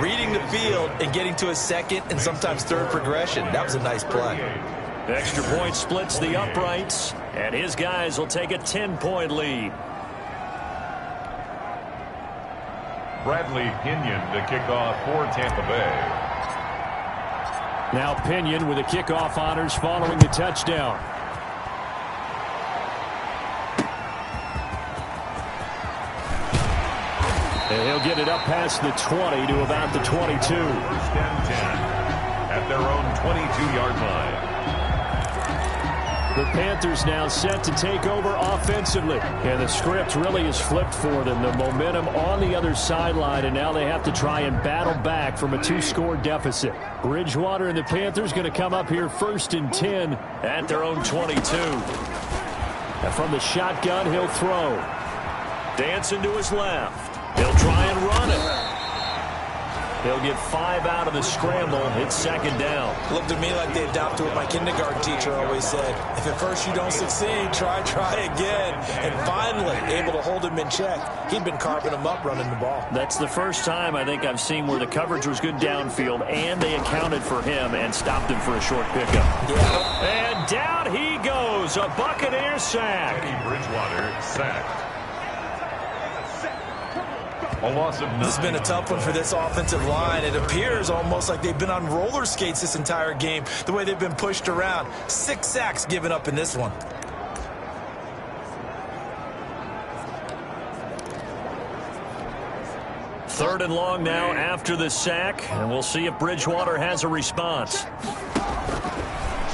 reading the field and getting to a second and sometimes third progression. That was a nice play.
Extra point splits the uprights, and his guys will take a 10-point lead.
Bradley Pinion to kick off for Tampa Bay.
Now Pinion with the kickoff honors following the touchdown. And he'll get it up past the 20 to about the 22.
First and 10 at their own 22-yard line.
The Panthers now set to take over offensively. And the script really is flipped for them. The momentum on the other sideline, and now they have to try and battle back from a 2-score deficit. Bridgewater and the Panthers going to come up here first and 10 at their own 22. And from the shotgun, he'll throw. Dancing to his left. He'll try and run it. He'll get 5 out of the scramble. It's second down.
Looked to me like they adopted what my kindergarten teacher always said. If at first you don't succeed, try again. And finally, able to hold him in check. He'd been carving him up running the ball.
That's the first time I think I've seen where the coverage was good downfield, and they accounted for him and stopped him for a short pickup.
Yeah.
And down he goes. A Buccaneer sack.
Teddy Bridgewater sacked. A loss of 9.
This has been a tough one for this offensive line. It appears almost like they've been on roller skates this entire game, the way they've been pushed around. 6 sacks given up in this one.
3rd and long now after the sack, and we'll see if Bridgewater has a response.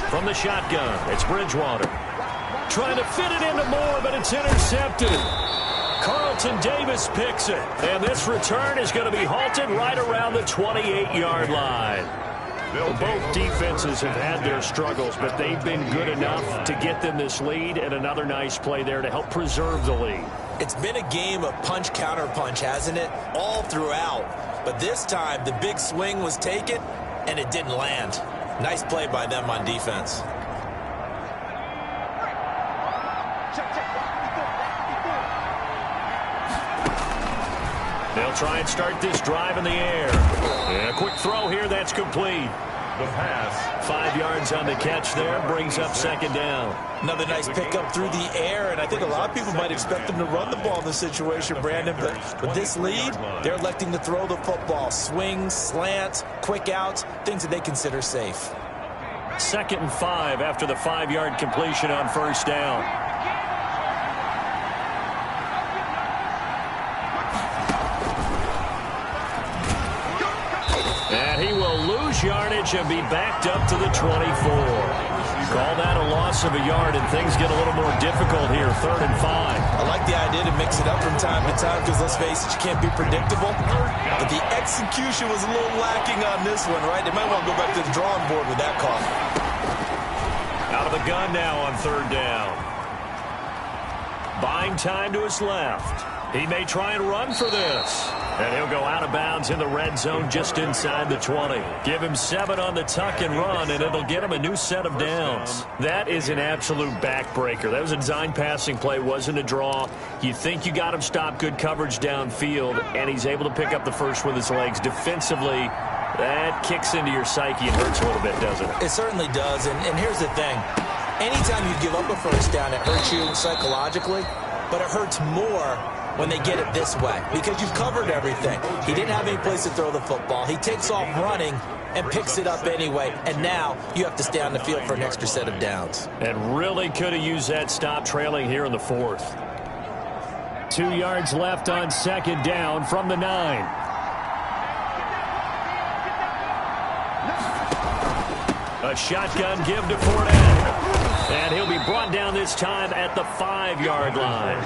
From the shotgun, it's Bridgewater. Trying to fit it into Moore, but it's intercepted. Carlton Davis picks it, and this return is going to be halted right around the 28-yard line. Both defenses have had their struggles, but they've been good enough to get them this lead, and another nice play there to help preserve the lead.
It's been a game of punch-counter-punch, hasn't it? All throughout. But this time, the big swing was taken, and it didn't land. Nice play by them on defense.
They'll try and start this drive in the air. And a quick throw here, that's complete.
The pass.
5 yards on the catch there, brings up 2nd down.
Another nice pickup through the air, and I think a lot of people might expect them to run the ball in this situation, Brandon, but with this lead, they're electing to throw the football. Swings, slants, quick outs, things that they consider safe.
2nd and 5 after the 5-yard completion on 1st down. And he will lose yardage and be backed up to the 24. Call that a loss of a yard, and things get a little more difficult here, 3rd and 5.
I like the idea to mix it up from time to time because, let's face it, you can't be predictable. But the execution was a little lacking on this one, right? They might want to go back to the drawing board with that call.
Out of the gun now on 3rd down. Buying time to his left. He may try and run for this. And he'll go out of bounds in the red zone just inside the 20. Give him 7 on the tuck and run, and it'll get him a new set of downs. That is an absolute backbreaker. That was a design passing play, wasn't a draw. You think you got him stopped, good coverage downfield, and he's able to pick up the first with his legs. Defensively, that kicks into your psyche and hurts a little bit, doesn't it?
It certainly does, and here's the thing. Anytime you give up a first down, it hurts you psychologically, but it hurts more when they get it this way because you've covered everything. He didn't have any place to throw the football. He takes off running and picks it up anyway, and now you have to stay on the field for an extra set of downs.
And really could have used that stop trailing here in the 4th. 2 yards left on 2nd down from the 9. A shotgun give to Fournette. And he'll be brought down this time at the 5-yard line.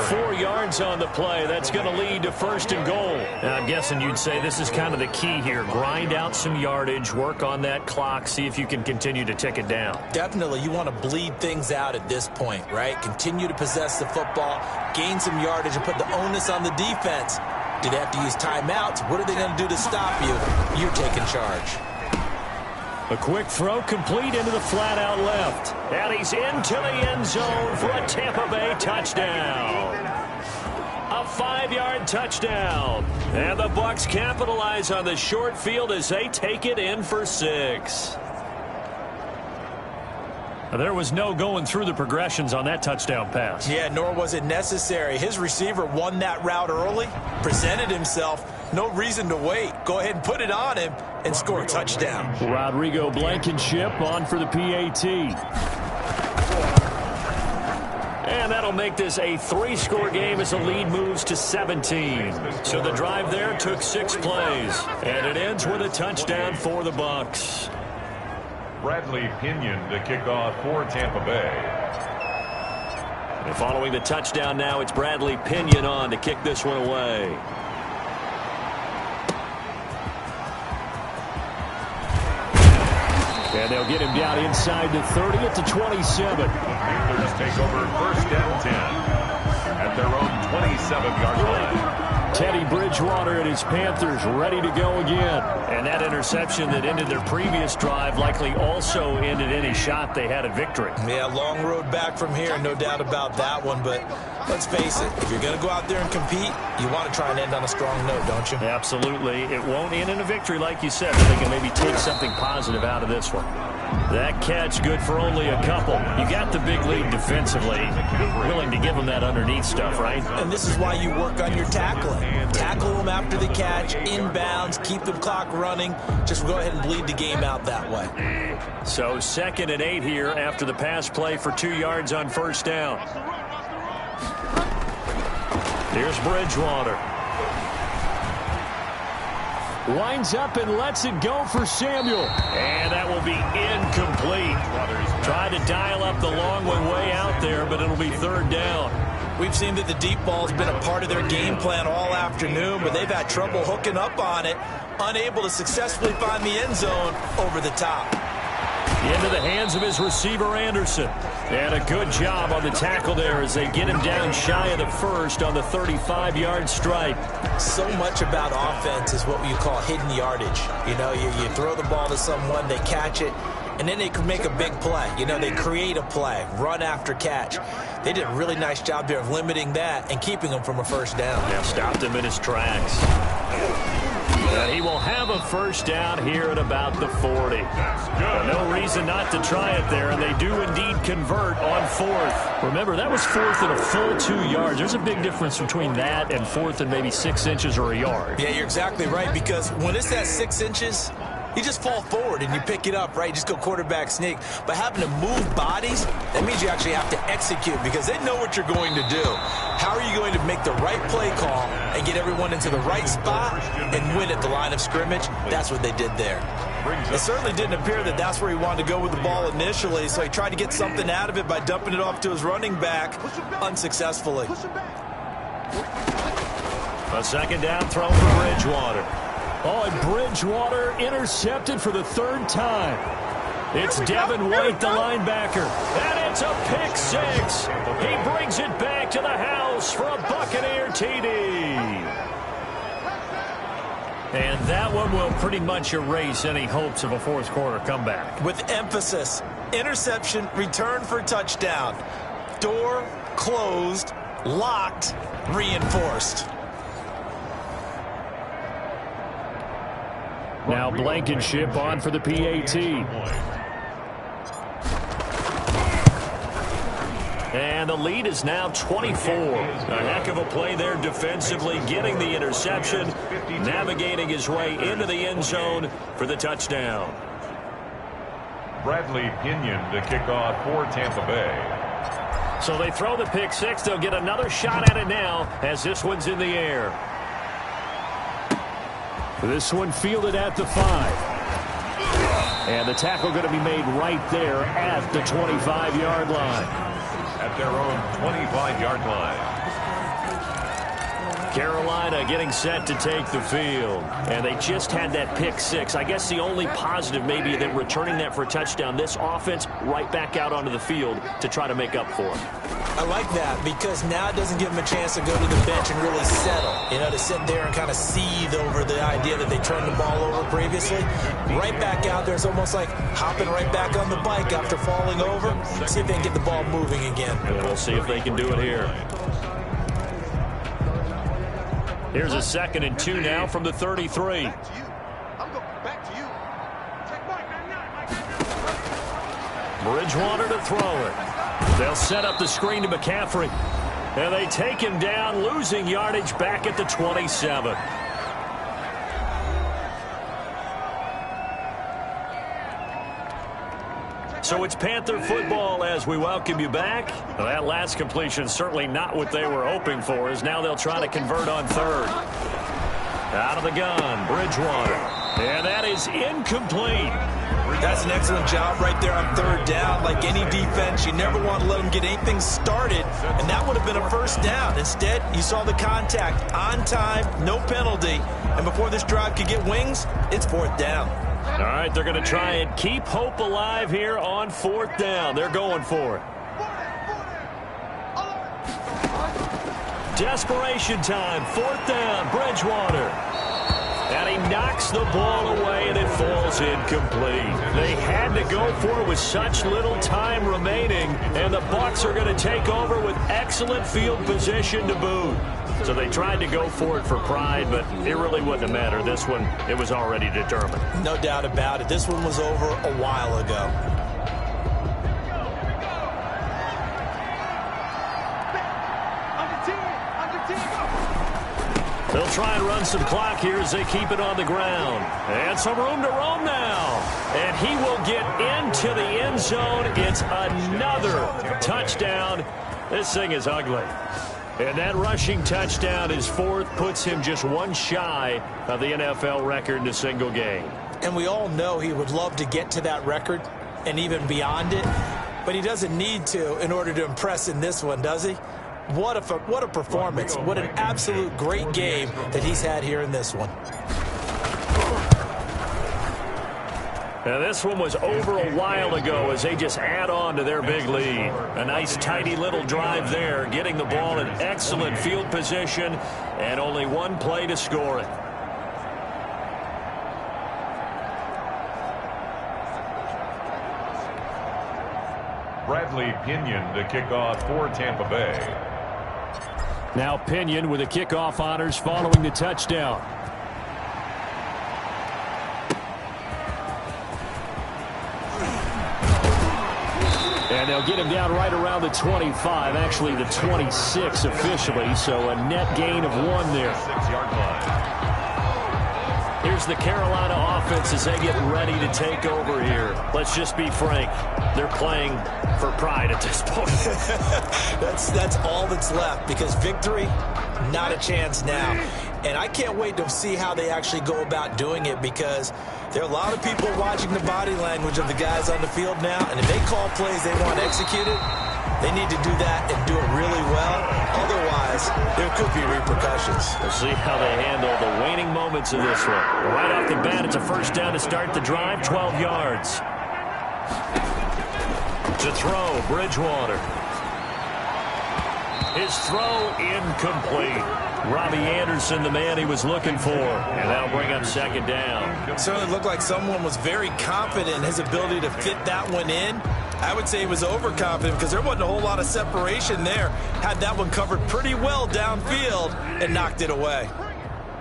4 yards on the play. That's going to lead to 1st and goal. And I'm guessing you'd say this is kind of the key here. Grind out some yardage, work on that clock, see if you can continue to tick it down.
Definitely. You want to bleed things out at this point, right? Continue to possess the football, gain some yardage, and put the onus on the defense. Do they have to use timeouts? What are they going to do to stop you? You're taking charge.
A quick throw complete into the flat out left. And he's into the end zone for a Tampa Bay touchdown. A 5-yard touchdown. And the Bucs capitalize on the short field as they take it in for 6. There was no going through the progressions on that touchdown pass.
Yeah, nor was it necessary. His receiver won that route early, presented himself. No reason to wait. Go ahead and put it on him and score a touchdown.
Rodrigo Blankenship on for the PAT. And that'll make this a 3-score game as the lead moves to 17. So the drive there took 6 plays. And it ends with a touchdown for the Bucs.
Bradley Pinion to kick off for Tampa Bay.
And following the touchdown now, it's Bradley Pinion on to kick this one away. And they'll get him down inside the 30 at the 27.
Panthers take over 1st and 10 at their own 27-yard line.
Teddy Bridgewater and his Panthers ready to go again. And that interception that ended their previous drive likely also ended any shot they had at victory.
Yeah, long road back from here, no doubt about that one. But let's face it, if you're going to go out there and compete, you want to try and end on a strong note, don't you?
Absolutely. It won't end in a victory, like you said, but they can maybe take something positive out of this one. That catch good for only a couple. You got the big lead defensively. Willing to give them that underneath stuff, right?
And this is why you work on your tackling. Tackle them after the catch, inbounds, keep the clock running. Just go ahead and bleed the game out that way.
So 2nd and 8 here after the pass play for 2 yards on 1st down. Here's Bridgewater. Winds up and lets it go for Samuel. And that will be incomplete. Tried to dial up the long one way out there, but it'll be third down.
We've seen that the deep ball's been a part of their game plan all afternoon, but they've had trouble hooking up on it, unable to successfully find the end zone over the top.
Into the hands of his receiver, Anderson. And a good job on the tackle there as they get him down shy of the first on the 35-yard stripe.
So much about offense is what you call hidden yardage. You know, you throw the ball to someone, they catch it, and then they can make a big play. You know, they create a play, run after catch. They did a really nice job there of limiting that and keeping him from a first down.
Yeah, stopped him in his tracks. And he will have a first down here at about the 40. No reason not to try it there, and they do indeed convert on fourth. Remember, that was fourth and a full 2 yards. There's a big difference between that and fourth and maybe 6 inches or a yard.
Yeah, you're exactly right, because when it's at 6 inches, you just fall forward and you pick it up, right? You just go quarterback sneak. But having to move bodies, that means you actually have to execute because they know what you're going to do. How are you going to make the right play call and get everyone into the right spot and win at the line of scrimmage? That's what they did there. It certainly didn't appear that that's where he wanted to go with the ball initially, so he tried to get something out of it by dumping it off to his running back unsuccessfully.
A second down throw for Bridgewater. Oh, and Bridgewater intercepted for the third time. It's Devin White, the linebacker. And it's a pick six. He brings it back to the house for a Buccaneer TD. And that one will pretty much erase any hopes of a fourth quarter comeback.
With emphasis, interception, return for touchdown. Door closed, locked, reinforced.
Now Blankenship on for the PAT. And the lead is now 24. A heck of a play there defensively, getting the interception, navigating his way into the end zone for the touchdown.
Bradley Pinion to kick off for Tampa Bay.
So they throw the pick six. They'll get another shot at it now as this one's in the air. This one fielded at the 5. And the tackle going to be made right there at the 25-yard line.
At their own 25-yard line.
Carolina getting set to take the field. And they just had that pick six. I guess the only positive maybe that returning that for a touchdown, this offense right back out onto the field to try to make up for it.
I like that because now it doesn't give them a chance to go to the bench and really settle. You know, to sit there and kind of seethe over the idea that they turned the ball over previously. Right back out there, it's almost like hopping right back on the bike after falling over. See if they can get the ball moving again.
And we'll see if they can do it here. Here's a 2nd and 2 now from the 33. Bridgewater to throw it. They'll set up the screen to McCaffrey. And they take him down, losing yardage back at the 27. So it's Panther football as we welcome you back. Well, that last completion certainly not what they were hoping for, as now they'll try to convert on third. Out of the gun, Bridgewater. And that is incomplete.
That's an excellent job right there on third down. Like any defense, you never want to let them get anything started, and that would have been a first down. Instead, you saw the contact on time, no penalty, and before this drive could get wings, it's fourth down.
All right, they're going to try and keep hope alive here on fourth down. They're going for it. Desperation time, fourth down, Bridgewater. And he knocks the ball away, and it falls incomplete. They had to go for it with such little time remaining, and the Bucs are going to take over with excellent field position to boot. So they tried to go for it for pride, but it really wouldn't have mattered. This one, it was already determined.
No doubt about it. This one was over a while ago.
They'll try and run some clock here as they keep it on the ground. And some room to roam now. And he will get into the end zone. It's another touchdown. This thing is ugly. And that rushing touchdown, his fourth, puts him just one shy of the NFL record in a single game.
And we all know he would love to get to that record and even beyond it, but he doesn't need to in order to impress in this one, does he? What a performance. What an absolute great game that he's had here in this one.
Now, this one was over a while ago as they just add on to their big lead. A nice, tidy little drive there, getting the ball in excellent field position, and only one play to score it.
Bradley Pinion to kick off for Tampa Bay.
Now Pinion with the kickoff honors following the touchdown. And they'll get him down right around the 25, actually the 26 officially, so a net gain of 1 there.
6-yard line.
Here's the Carolina offense as they get ready to take over here. Let's just be frank. They're playing for pride at this point.
That's all that's left, because victory, not a chance now. And I can't wait to see how they actually go about doing it, because there are a lot of people watching the body language of the guys on the field now, and if they call plays they want executed, they need to do that and do it really well. Otherwise, there could be repercussions.
We'll see how they handle the waning moments of this one. Right off the bat, it's a first down to start the drive, 12 yards. To throw, Bridgewater. His throw incomplete. Robbie Anderson, the man he was looking for. And that'll bring up second down.
It certainly looked like someone was very confident in his ability to fit that one in. I would say he was overconfident because there wasn't a whole lot of separation there. Had that one covered pretty well downfield and knocked it away.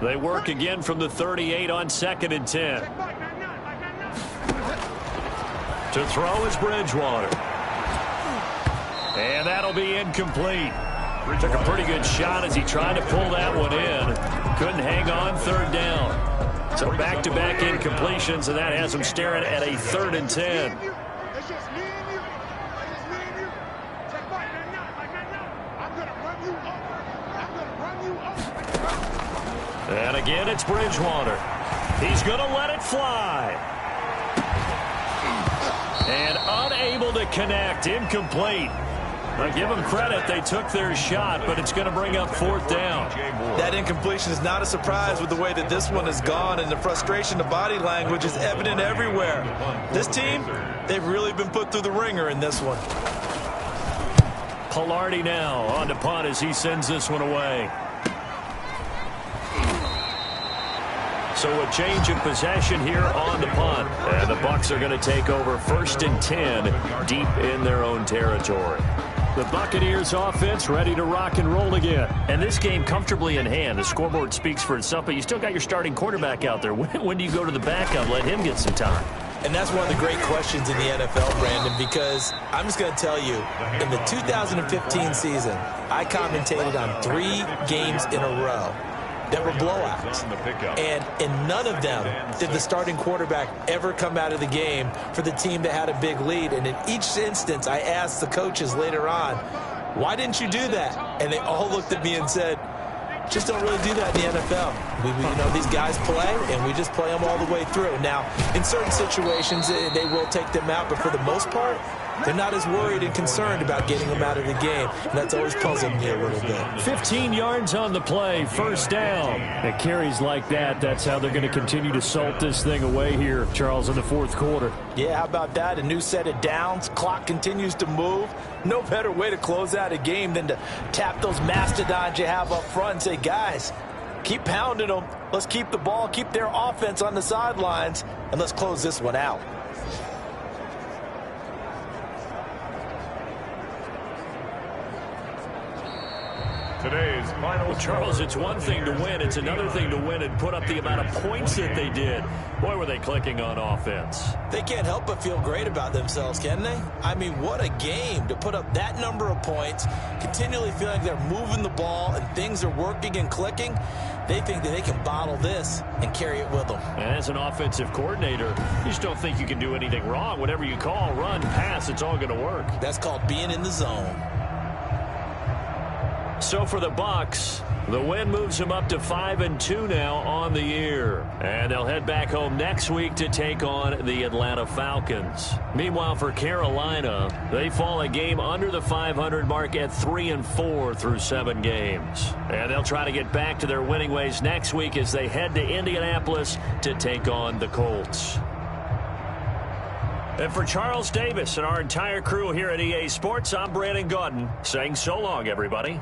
They work again from the 38 on 2nd and 10. To throw is Bridgewater. And that'll be incomplete. Took a pretty good shot as he tried to pull that one in. Couldn't hang on, 3rd down. So back-to-back incompletions, and that has him staring at a 3rd and 10. And again, it's Bridgewater. He's going to let it fly. And unable to connect, incomplete. I give them credit, they took their shot, but it's going to bring up 4th down.
That incompletion is not a surprise with the way that this one has gone, and the frustration of body language is evident everywhere. This team, they've really been put through the ringer in this one.
Pilardi now on to punt as he sends this one away. So a change of possession here on the punt. And the Bucs are going to take over 1st and 10 deep in their own territory. The Buccaneers offense ready to rock and roll again. And this game comfortably in hand. The scoreboard speaks for itself, but you still got your starting quarterback out there. When do you go to the backup? Let him get some time.
And that's one of the great questions in the NFL, Brandon, because I'm just going to tell you, in the 2015 season, I commentated on 3 games in a row that were blowouts. And in none of them did the starting quarterback ever come out of the game for the team that had a big lead. And in each instance, I asked the coaches later on, why didn't you do that? And they all looked at me and said, just don't really do that in the NFL. You know, these guys play, and we just play them all the way through. Now, in certain situations, they will take them out, but for the most part, they're not as worried and concerned about getting them out of the game. And that's always puzzled me a little bit.
15 yards on the play, 1st down. At carries like that, that's how they're going to continue to salt this thing away here, Charles, in the 4th quarter.
Yeah, how about that? A new set of downs. Clock continues to move. No better way to close out a game than to tap those mastodons you have up front and say, guys, keep pounding them. Let's keep the ball, keep their offense on the sidelines, and let's close this one out.
Today's final.
Well, Charles, it's one thing to win. It's another thing to win and put up the amount of points that they did. Boy, were they clicking on offense.
They can't help but feel great about themselves, can they? I mean, what a game to put up that number of points, continually feeling like they're moving the ball and things are working and clicking. They think that they can bottle this and carry it with them.
And as an offensive coordinator, you just don't think you can do anything wrong. Whatever you call, run, pass, it's all going to work.
That's called being in the zone.
So for the Bucs, the win moves them up to 5-2 now on the year. And they'll head back home next week to take on the Atlanta Falcons. Meanwhile, for Carolina, they fall a game under the 500 mark at 3-4 through 7 games. And they'll try to get back to their winning ways next week as they head to Indianapolis to take on the Colts. And for Charles Davis and our entire crew here at EA Sports, I'm Brandon Gaudin saying so long, everybody.